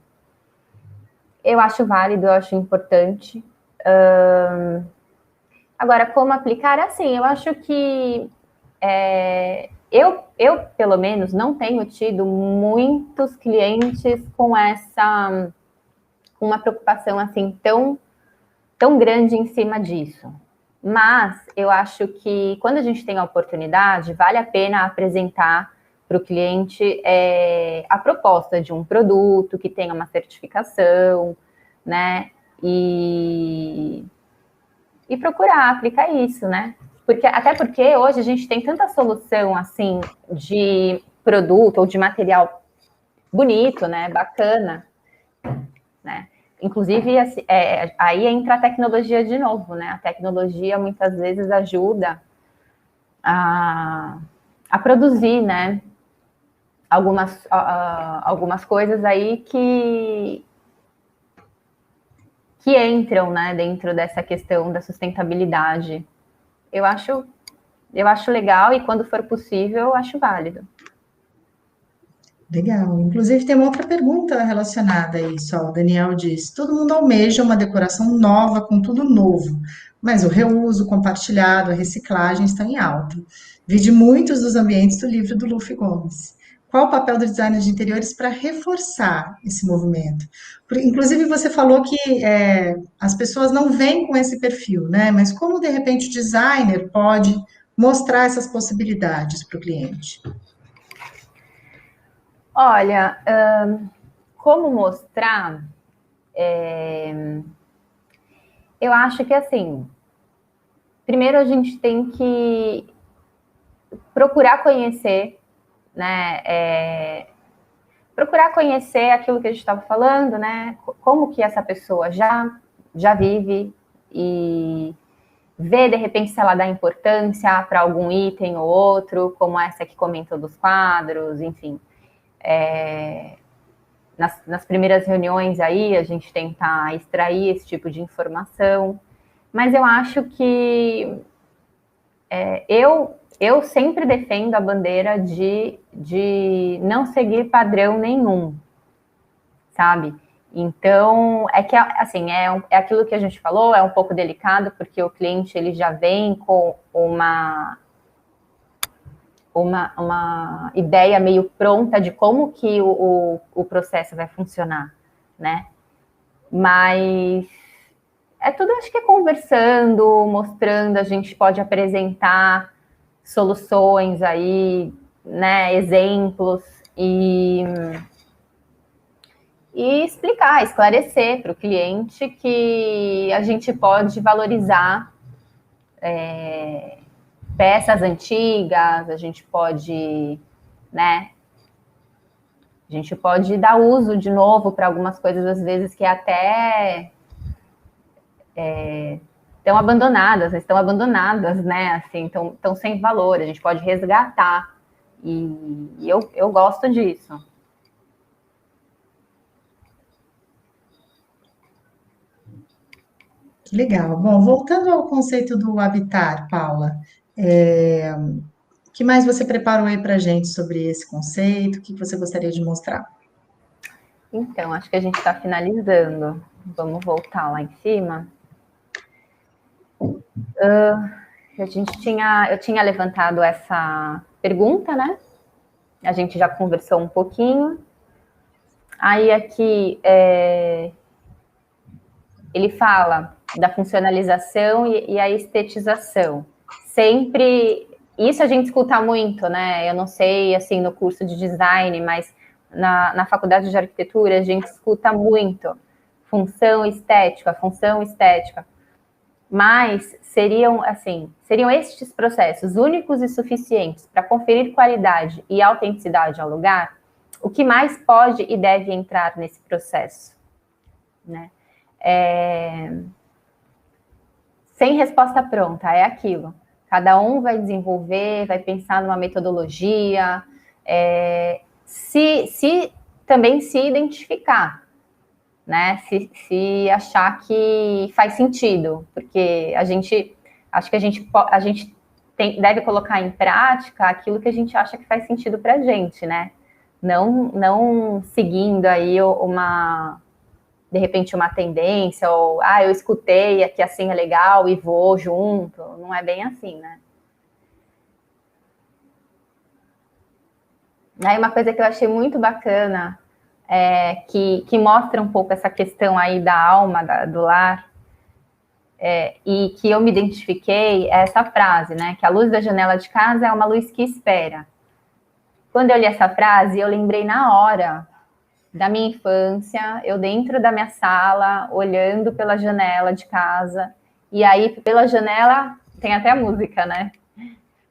eu acho válido, eu acho importante. Agora, como aplicar? Assim, eu acho que eu, pelo menos, não tenho tido muitos clientes com uma preocupação assim tão grande em cima disso. Mas eu acho que quando a gente tem a oportunidade, vale a pena apresentar para o cliente a proposta de um produto que tenha uma certificação, né? E procurar aplicar isso, né? Até porque hoje a gente tem tanta solução assim de produto ou de material bonito, né? Bacana, né? Inclusive, aí entra a tecnologia de novo, né? A tecnologia muitas vezes ajuda a produzir, né? Algumas coisas aí que entram, né, dentro dessa questão da sustentabilidade. Eu acho legal e quando for possível, eu acho válido. Legal. Inclusive, tem uma outra pergunta relacionada a isso. Ó, o Daniel diz: todo mundo almeja uma decoração nova com tudo novo, mas o reuso, o compartilhado, a reciclagem estão em alta. Vi de muitos dos ambientes do livro do Luffy Gomes. Qual o papel do designer de interiores para reforçar esse movimento? Inclusive, você falou que as pessoas não vêm com esse perfil, né? Mas como, de repente, o designer pode mostrar essas possibilidades para o cliente? Olha, como mostrar? Eu acho que, assim, primeiro a gente tem que procurar conhecer, né? Procurar conhecer aquilo que a gente estava falando, né? Como que essa pessoa já vive e ver, de repente, se ela dá importância para algum item ou outro, como essa que comentou dos quadros, enfim. Nas primeiras reuniões aí, a gente tentar extrair esse tipo de informação. Mas eu acho que eu sempre defendo a bandeira de não seguir padrão nenhum, sabe? Então, é que, assim, é aquilo que a gente falou, é um pouco delicado, porque o cliente, ele já vem com uma ideia meio pronta de como que o processo vai funcionar, né? Mas é tudo, acho que é conversando, mostrando, a gente pode apresentar soluções aí, né, exemplos e explicar, esclarecer para o cliente que a gente pode valorizar peças antigas, a gente pode, né, a gente pode dar uso de novo para algumas coisas, às vezes, que até estão abandonadas, né, assim, estão sem valor, a gente pode resgatar, e eu gosto disso. Legal. Bom, voltando ao conceito do habitar, Paula, o que mais você preparou aí para a gente sobre esse conceito? O que você gostaria de mostrar? Então, acho que a gente está finalizando. Vamos voltar lá em cima. Eu tinha levantado essa pergunta, né? A gente já conversou um pouquinho. Aí aqui ele fala da funcionalização e a estetização. Sempre, isso a gente escuta muito, né? Eu não sei, assim, no curso de design, mas na faculdade de arquitetura a gente escuta muito função estética. Mas seriam estes processos únicos e suficientes para conferir qualidade e autenticidade ao lugar? O que mais pode e deve entrar nesse processo, né? Sem resposta pronta, é aquilo. Cada um vai desenvolver, vai pensar numa metodologia, também se identificar, né? Se achar que faz sentido, porque acho que a gente deve colocar em prática aquilo que a gente acha que faz sentido para a gente, né? Não seguindo aí de repente uma tendência, ou eu escutei que assim é legal e vou junto. Não é bem assim, né? Aí uma coisa que eu achei muito bacana que mostra um pouco essa questão aí da alma do lar, e que eu me identifiquei, é essa frase, né? Que a luz da janela de casa é uma luz que espera. Quando eu li essa frase, eu lembrei na hora da minha infância, eu dentro da minha sala, olhando pela janela de casa, e aí pela janela, tem até a música, né?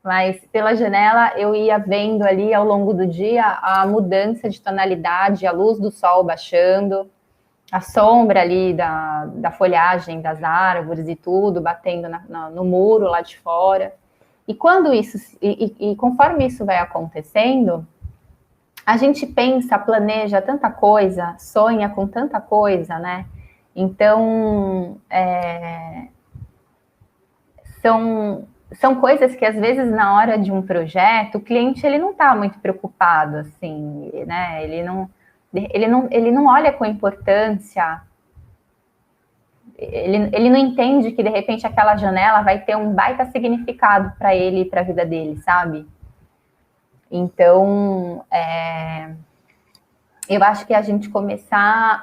Mas pela janela eu ia vendo ali ao longo do dia a mudança de tonalidade, a luz do sol baixando, a sombra ali da folhagem das árvores e tudo, batendo no muro lá de fora. E quando conforme isso vai acontecendo, a gente pensa, planeja tanta coisa, sonha com tanta coisa, né? Então, são coisas que, às vezes, na hora de um projeto, o cliente ele não está muito preocupado, assim, né? Ele não olha com importância ele não entende que, de repente, aquela janela vai ter um baita significado para ele e para a vida dele, sabe? Então, eu acho que a gente começar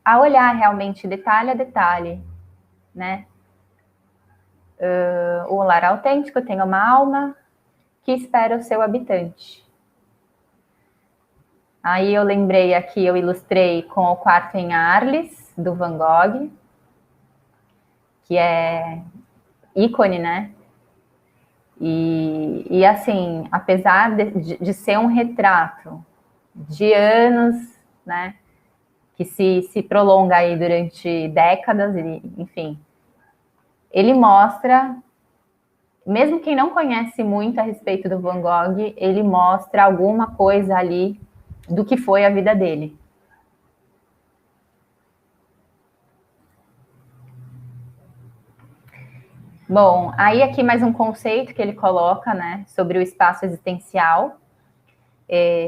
a olhar realmente detalhe a detalhe, né? O lar autêntico tem uma alma que espera o seu habitante. Aí eu lembrei aqui, eu ilustrei com o Quarto em Arles, do Van Gogh, que é ícone, né? E assim, apesar de ser um retrato de anos, né? Que se prolonga aí durante décadas, enfim, ele mostra, mesmo quem não conhece muito a respeito do Van Gogh, ele mostra alguma coisa ali do que foi a vida dele. Bom, aí aqui mais um conceito que ele coloca, né, sobre o espaço existencial.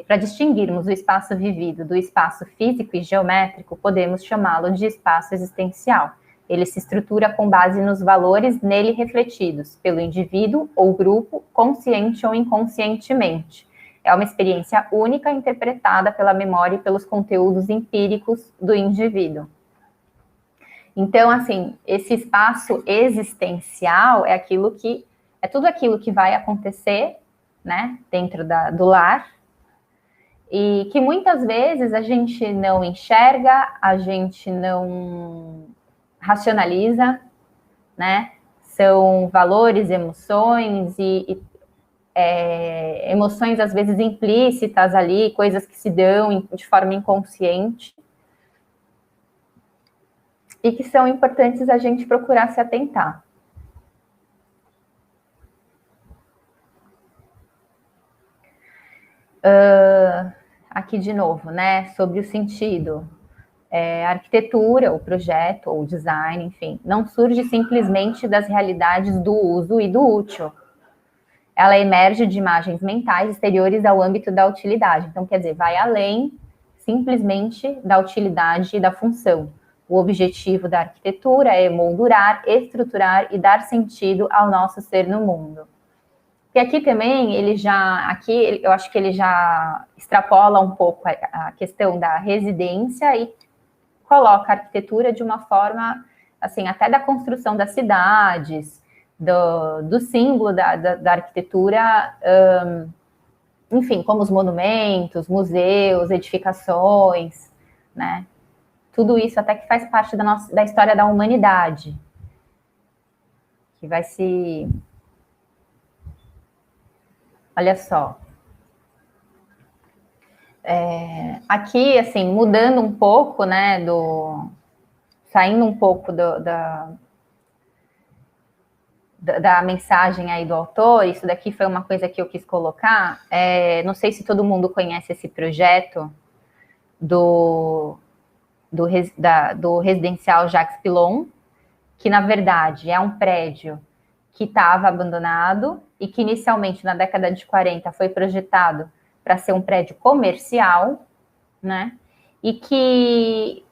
Para distinguirmos o espaço vivido do espaço físico e geométrico, podemos chamá-lo de espaço existencial. Ele se estrutura com base nos valores nele refletidos pelo indivíduo ou grupo, consciente ou inconscientemente. É uma experiência única interpretada pela memória e pelos conteúdos empíricos do indivíduo. Então, assim, esse espaço existencial é tudo aquilo que vai acontecer, né, dentro do lar, e que muitas vezes a gente não enxerga, a gente não racionaliza, né? São valores, emoções emoções às vezes implícitas ali, coisas que se dão de forma inconsciente e que são importantes a gente procurar se atentar. Aqui de novo, né, sobre o sentido. A arquitetura, o projeto, ou o design, enfim, não surge simplesmente das realidades do uso e do útil. Ela emerge de imagens mentais exteriores ao âmbito da utilidade. Então, quer dizer, vai além simplesmente da utilidade e da função. O objetivo da arquitetura é emoldurar, estruturar e dar sentido ao nosso ser no mundo. E aqui também, eu acho que ele já extrapola um pouco a questão da residência e coloca a arquitetura de uma forma, assim, até da construção das cidades, do símbolo da arquitetura, enfim, como os monumentos, museus, edificações, né? Tudo isso até que faz parte da história da humanidade, que vai se... Olha só. Aqui, assim, mudando um pouco, né, saindo um pouco da mensagem aí do autor, isso daqui foi uma coisa que eu quis colocar, não sei se todo mundo conhece esse projeto do residencial Jacques Pilon, que na verdade é um prédio que estava abandonado e que inicialmente na década de 40 foi projetado para ser um prédio comercial, né? E que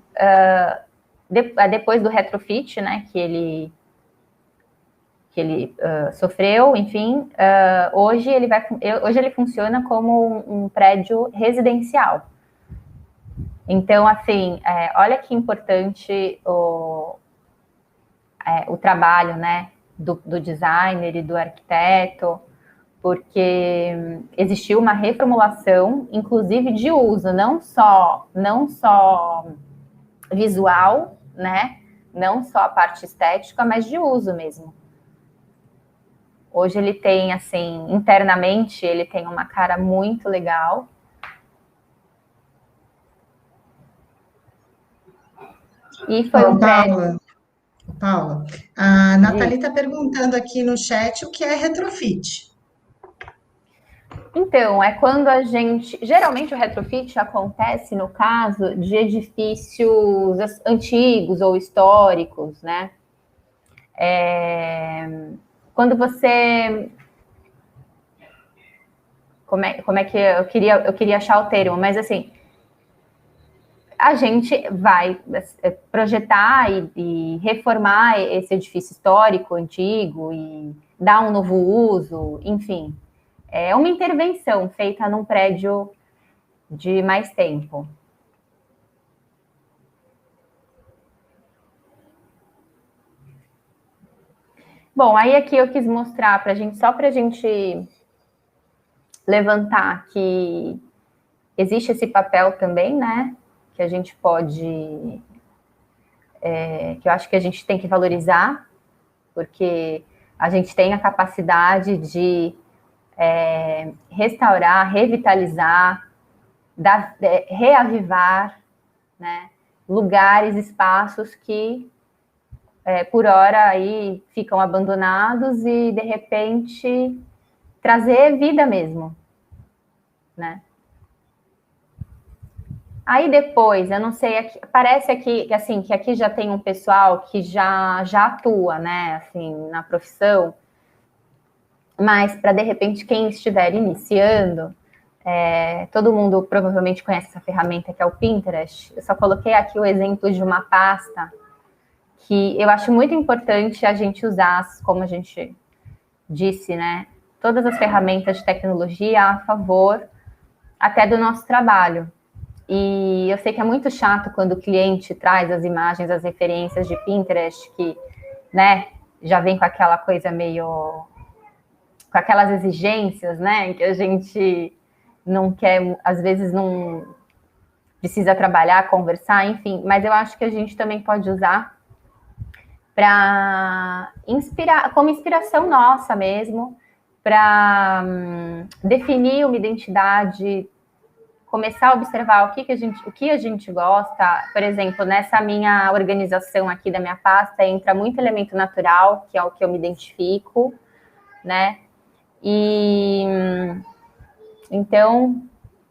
depois do retrofit, né, que ele sofreu, enfim, hoje ele funciona como um prédio residencial. Então, assim, olha que importante o trabalho, né, do designer e do arquiteto, porque existiu uma reformulação, inclusive de uso, não só visual, né, não só a parte estética, mas de uso mesmo. Hoje ele tem, assim, internamente, ele tem uma cara muito legal. E foi um prédio... Paula, a Nathalie está perguntando aqui no chat o que é retrofit. Então, é quando a gente... Geralmente o retrofit acontece no caso de edifícios antigos ou históricos, né? Quando você... Como é que eu queria achar o termo, mas assim... a gente vai projetar e reformar esse edifício histórico antigo e dar um novo uso, enfim. É uma intervenção feita num prédio de mais tempo. Bom, aí aqui eu quis mostrar para a gente, só para a gente levantar que existe esse papel também, né? Que a gente pode, que eu acho que a gente tem que valorizar, porque a gente tem a capacidade de restaurar, revitalizar, reavivar, né, lugares, espaços que por hora aí ficam abandonados e de repente trazer vida mesmo, né? Aí depois, eu não sei, aqui, parece aqui assim, que aqui já tem um pessoal que já atua, né, assim, na profissão, mas para de repente quem estiver iniciando, todo mundo provavelmente conhece essa ferramenta que é o Pinterest. Eu só coloquei aqui o exemplo de uma pasta que eu acho muito importante a gente usar, como a gente disse, né, todas as ferramentas de tecnologia a favor até do nosso trabalho. E eu sei que é muito chato quando o cliente traz as imagens, as referências de Pinterest, que, né, já vem com aquela coisa meio... com aquelas exigências, né, que a gente não quer, às vezes não precisa trabalhar, conversar, enfim. Mas eu acho que a gente também pode usar para inspirar, como inspiração nossa mesmo, para definir uma identidade, começar a observar o que a gente gosta. Por exemplo, nessa minha organização aqui da minha pasta, entra muito elemento natural, que é o que eu me identifico, né? E então,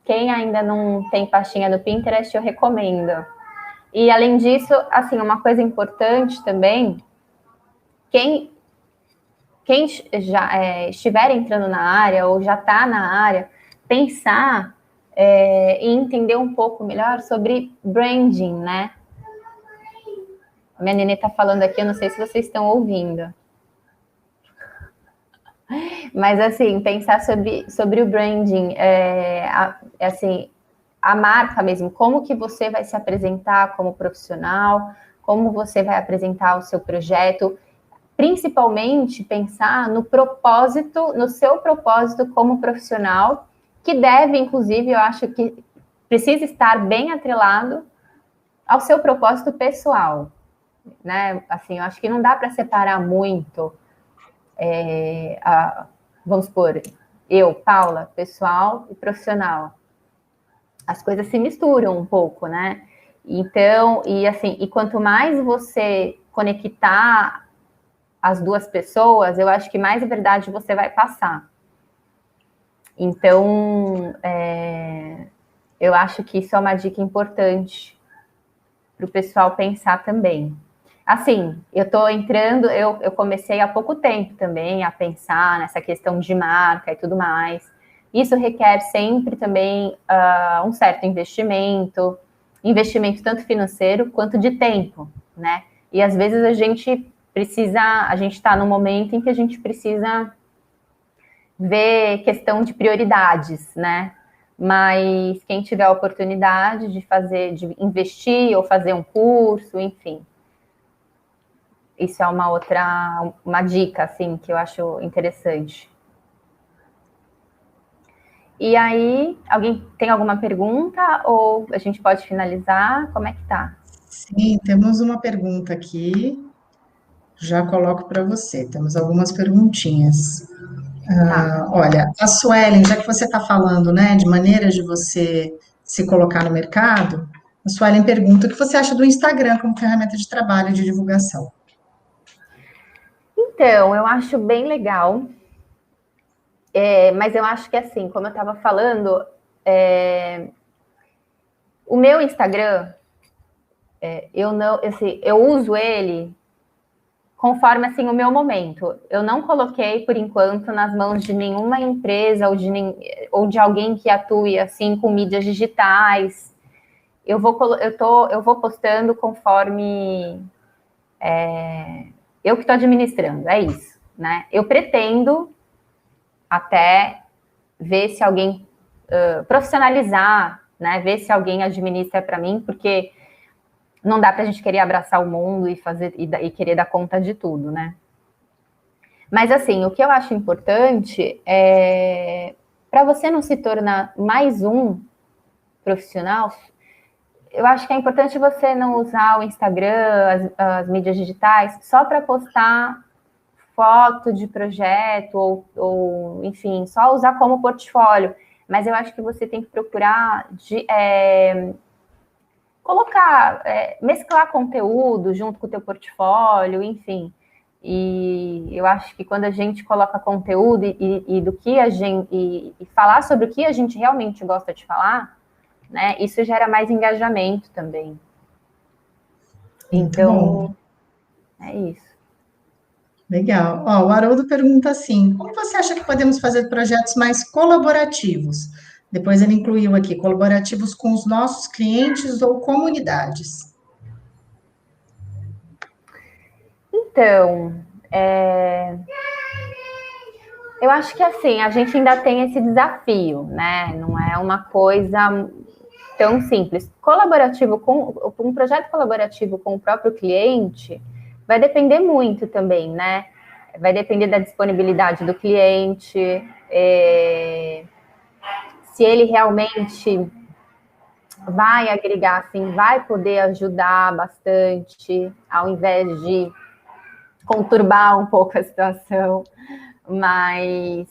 quem ainda não tem pastinha no Pinterest, eu recomendo. E além disso, assim, uma coisa importante também, quem já estiver entrando na área ou já está na área, pensar e entender um pouco melhor sobre branding, né? Minha nenê está falando aqui, eu não sei se vocês estão ouvindo. Mas, assim, pensar sobre o branding, assim, a marca mesmo, como que você vai se apresentar como profissional, como você vai apresentar o seu projeto, principalmente pensar no propósito, no seu propósito como profissional, que deve, inclusive, eu acho que precisa estar bem atrelado ao seu propósito pessoal, né? Assim, eu acho que não dá para separar muito, vamos supor, eu, Paula, pessoal e profissional. As coisas se misturam um pouco, né? Então, e assim, e quanto mais você conectar as duas pessoas, eu acho que mais a verdade você vai passar. Então, eu acho que isso é uma dica importante para o pessoal pensar também. Assim, eu estou entrando, eu comecei há pouco tempo também a pensar nessa questão de marca e tudo mais. Isso requer sempre também um certo investimento tanto financeiro quanto de tempo, né? E às vezes a gente está num momento em que a gente precisa ver questão de prioridades, né? Mas quem tiver a oportunidade de investir ou fazer um curso, enfim. Isso é uma dica, assim, que eu acho interessante. E aí, alguém tem alguma pergunta ou a gente pode finalizar? Como é que tá? Sim, temos uma pergunta aqui. Já coloco para você. Temos algumas perguntinhas. Tá. Olha, a Suelen, já que você está falando, né, de maneiras de você se colocar no mercado, a Suelen pergunta o que você acha do Instagram como ferramenta de trabalho e de divulgação. Então, eu acho bem legal, mas eu acho que assim, como eu estava falando, o meu Instagram, eu uso ele conforme assim o meu momento. Eu não coloquei por enquanto nas mãos de nenhuma empresa ou de alguém que atue assim com mídias digitais. eu vou postando conforme eu que estou administrando, é isso, né? Eu pretendo até ver se alguém profissionalizar, né? Ver se alguém administra para mim, porque não dá para a gente querer abraçar o mundo e querer dar conta de tudo, né? Mas assim, o que eu acho importante é para você não se tornar mais um profissional. Eu acho que é importante você não usar o Instagram, as mídias digitais, só para postar foto de projeto ou, enfim, só usar como portfólio. Mas eu acho que você tem que procurar colocar, mesclar conteúdo junto com o teu portfólio, enfim. E eu acho que quando a gente coloca conteúdo e do que a gente e falar sobre o que a gente realmente gosta de falar, né? Isso gera mais engajamento também. Então, é isso. Legal. Ó, o Haroldo pergunta assim: como você acha que podemos fazer projetos mais colaborativos? Depois ele incluiu aqui, colaborativos com os nossos clientes ou comunidades. Então, eu acho que assim, a gente ainda tem esse desafio, né? Não é uma coisa tão simples. Um projeto colaborativo com o próprio cliente vai depender muito também, né? Vai depender da disponibilidade do cliente, se ele realmente vai agregar, assim, vai poder ajudar bastante, ao invés de conturbar um pouco a situação, mas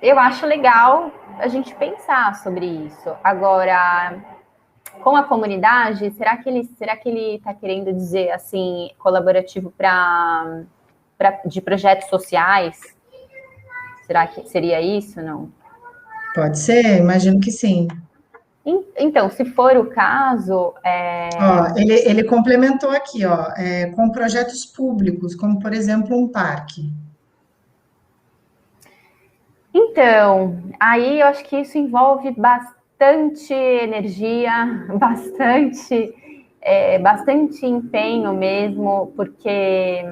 eu acho legal a gente pensar sobre isso. Agora, com a comunidade, será que ele está querendo dizer assim colaborativo de projetos sociais? Será que seria isso? Não? Pode ser? Imagino que sim. Então, se for o caso, Ó, ele complementou aqui, ó, com projetos públicos, como por exemplo um parque. Então, aí eu acho que isso envolve bastante energia, bastante empenho mesmo, porque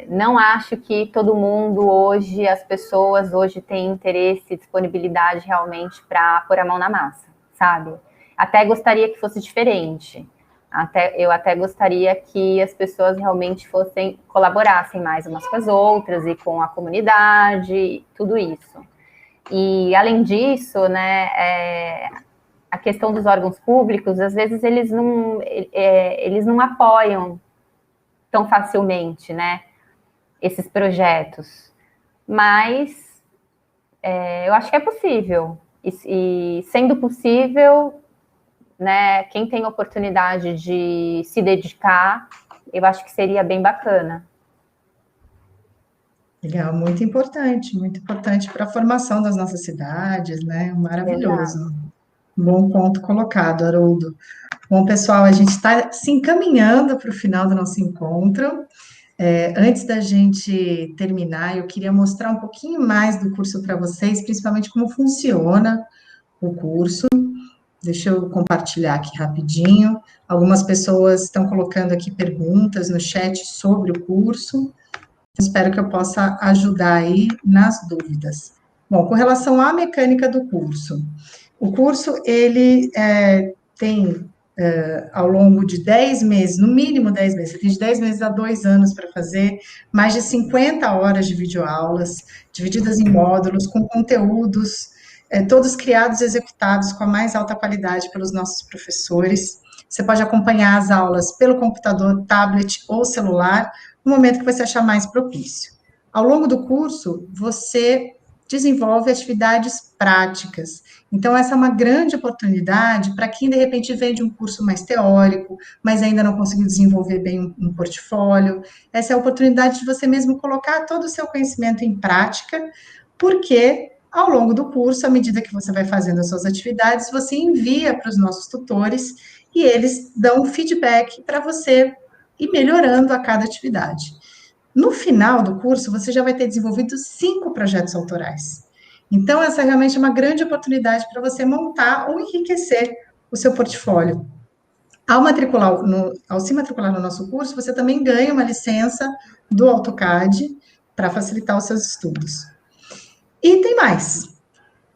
não acho que todo mundo hoje, as pessoas hoje têm interesse e disponibilidade realmente para pôr a mão na massa, sabe? Até gostaria que fosse diferente. Eu até gostaria que as pessoas realmente colaborassem mais umas com as outras e com a comunidade, tudo isso. E, além disso, né, a questão dos órgãos públicos, às vezes eles não apoiam tão facilmente, né, esses projetos. Mas eu acho que é possível. E sendo possível, né, quem tem oportunidade de se dedicar, eu acho que seria bem bacana. Legal, muito importante para a formação das nossas cidades, né? Maravilhoso. Exato. Bom ponto colocado, Haroldo. Bom, pessoal, a gente está se encaminhando para o final do nosso encontro. Antes da gente terminar, eu queria mostrar um pouquinho mais do curso para vocês, principalmente como funciona o curso. Deixa eu compartilhar aqui rapidinho. Algumas pessoas estão colocando aqui perguntas no chat sobre o curso. Espero que eu possa ajudar aí nas dúvidas. Bom, com relação à mecânica do curso, o curso, ele tem, ao longo de 10 meses, no mínimo 10 meses, de 10 meses a 2 anos para fazer, mais de 50 horas de videoaulas, divididas em módulos, com conteúdos, todos criados e executados com a mais alta qualidade pelos nossos professores. Você pode acompanhar as aulas pelo computador, tablet ou celular, no momento que você achar mais propício. Ao longo do curso, você desenvolve atividades práticas. Então, essa é uma grande oportunidade para quem, de repente, vem de um curso mais teórico, mas ainda não conseguiu desenvolver bem um portfólio. Essa é a oportunidade de você mesmo colocar todo o seu conhecimento em prática, porque ao longo do curso, à medida que você vai fazendo as suas atividades, você envia para os nossos tutores e eles dão feedback para você ir melhorando a cada atividade. No final do curso, você já vai ter desenvolvido 5 projetos autorais. Então, essa é realmente uma grande oportunidade para você montar ou enriquecer o seu portfólio. Ao se matricular no nosso curso, você também ganha uma licença do AutoCAD para facilitar os seus estudos. E tem mais.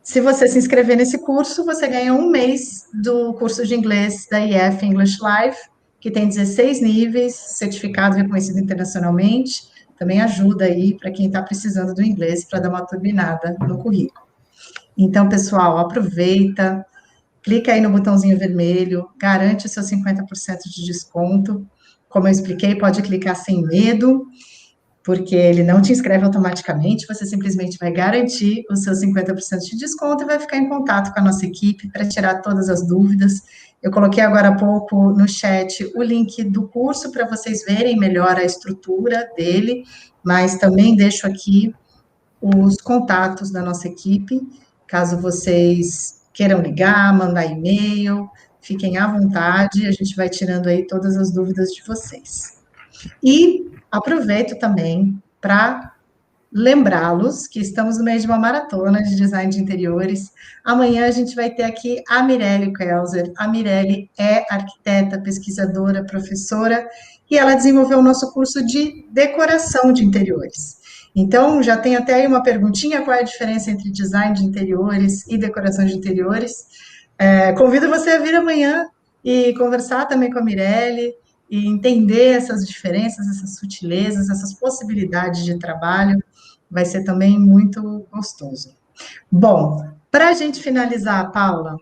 Se você se inscrever nesse curso, você ganha um mês do curso de inglês da IF English Live, que tem 16 níveis, certificado reconhecido internacionalmente. Também ajuda aí para quem está precisando do inglês para dar uma turbinada no currículo. Então, pessoal, aproveita, clica aí no botãozinho vermelho, garante o seu 50% de desconto. Como eu expliquei, pode clicar sem medo, porque ele não te inscreve automaticamente, você simplesmente vai garantir o seu 50% de desconto e vai ficar em contato com a nossa equipe para tirar todas as dúvidas. Eu coloquei agora há pouco no chat o link do curso para vocês verem melhor a estrutura dele, mas também deixo aqui os contatos da nossa equipe, caso vocês queiram ligar, mandar e-mail, fiquem à vontade, a gente vai tirando aí todas as dúvidas de vocês. E aproveito também para lembrá-los que estamos no meio de uma maratona de design de interiores. Amanhã a gente vai ter aqui a Mirelle Kelser. A Mirelle é arquiteta, pesquisadora, professora, e ela desenvolveu o nosso curso de decoração de interiores. Então, já tem até aí uma perguntinha, qual é a diferença entre design de interiores e decoração de interiores? Convido você a vir amanhã e conversar também com a Mirelle, e entender essas diferenças, essas sutilezas, essas possibilidades de trabalho, vai ser também muito gostoso. Bom, para a gente finalizar, Paula,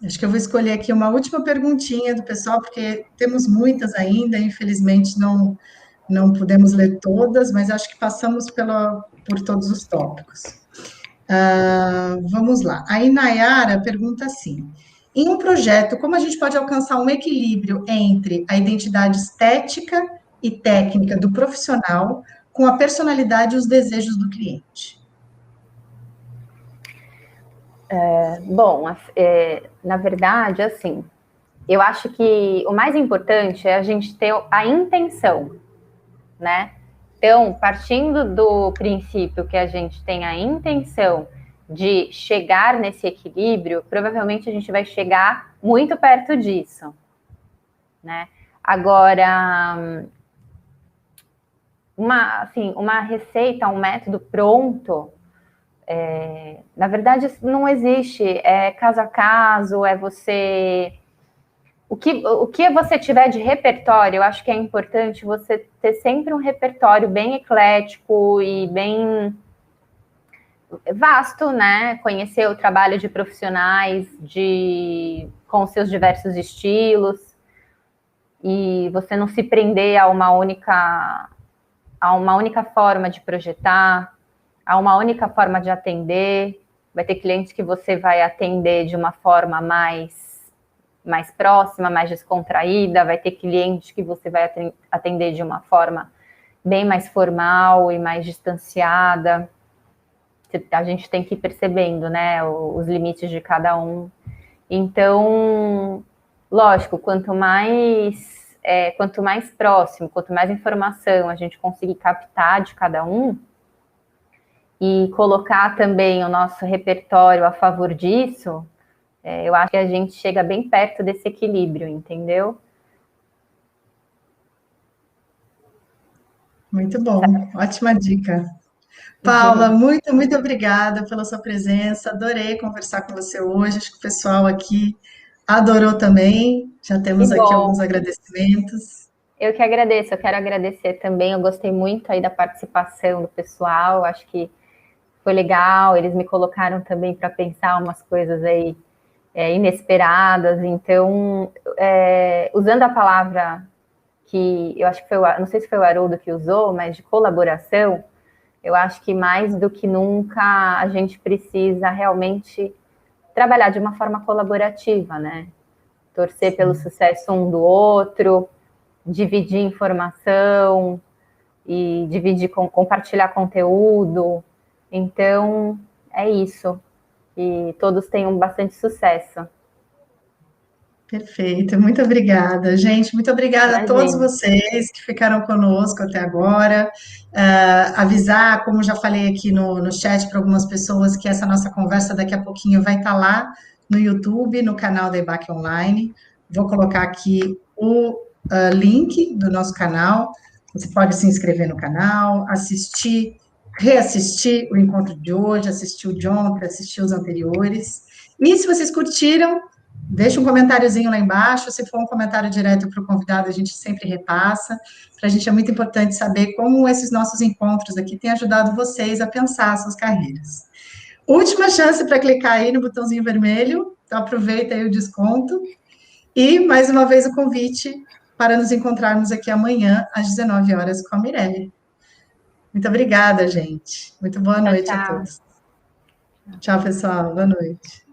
acho que eu vou escolher aqui uma última perguntinha do pessoal, porque temos muitas ainda, infelizmente não pudemos ler todas, mas acho que passamos por todos os tópicos. Vamos lá. A Inayara pergunta assim: em um projeto, como a gente pode alcançar um equilíbrio entre a identidade estética e técnica do profissional com a personalidade e os desejos do cliente? Na verdade, assim, eu acho que o mais importante é a gente ter a intenção, né? Então, partindo do princípio que a gente tem a intenção de chegar nesse equilíbrio, provavelmente a gente vai chegar muito perto disso, né? Agora, uma receita, um método pronto, na verdade, não existe. É caso a caso, é você... O que você tiver de repertório, eu acho que é importante você ter sempre um repertório bem eclético e bem vasto, né? Conhecer o trabalho de profissionais com seus diversos estilos, e você não se prender a uma única forma de projetar, a uma única forma de atender. Vai ter clientes que você vai atender de uma forma mais próxima, mais descontraída, vai ter cliente que você vai atender de uma forma bem mais formal e mais distanciada. A gente tem que ir percebendo, né, os limites de cada um. Então, lógico, quanto mais próximo, quanto mais informação a gente conseguir captar de cada um e colocar também o nosso repertório a favor disso, eu acho que a gente chega bem perto desse equilíbrio, entendeu? Muito bom, ótima dica. Paula, muito, muito obrigada pela sua presença, adorei conversar com você hoje, acho que o pessoal aqui adorou também, já temos aqui alguns agradecimentos. Eu que agradeço, eu quero agradecer também, eu gostei muito aí da participação do pessoal, acho que foi legal, eles me colocaram também para pensar umas coisas aí inesperadas, então, usando a palavra que eu acho que não sei se foi o Haroldo que usou, mas de colaboração, eu acho que mais do que nunca a gente precisa realmente trabalhar de uma forma colaborativa, né? Torcer pelo sucesso um do outro, dividir informação e compartilhar conteúdo. Então, é isso. E todos tenham bastante sucesso. Perfeito, muito obrigada, gente. Muito obrigada a todos Imagina. vocês que ficaram conosco até agora. Avisar, como já falei aqui no chat para algumas pessoas, que essa nossa conversa daqui a pouquinho vai estar lá no YouTube, no canal da EBAC Online. Vou colocar aqui o link do nosso canal. Você pode se inscrever no canal, assistir, reassistir o encontro de hoje, assistir o de ontem, assistir os anteriores. E se vocês curtiram, deixa um comentáriozinho lá embaixo. Se for um comentário direto para o convidado, a gente sempre repassa. Para a gente é muito importante saber como esses nossos encontros aqui têm ajudado vocês a pensar suas carreiras. Última chance para clicar aí no botãozinho vermelho, então aproveita aí o desconto. E, mais uma vez, o convite para nos encontrarmos aqui amanhã, às 19 horas, com a Mirelle. Muito obrigada, gente. Muito boa Tchau, noite a tchau. todos. Tchau, pessoal. Boa noite.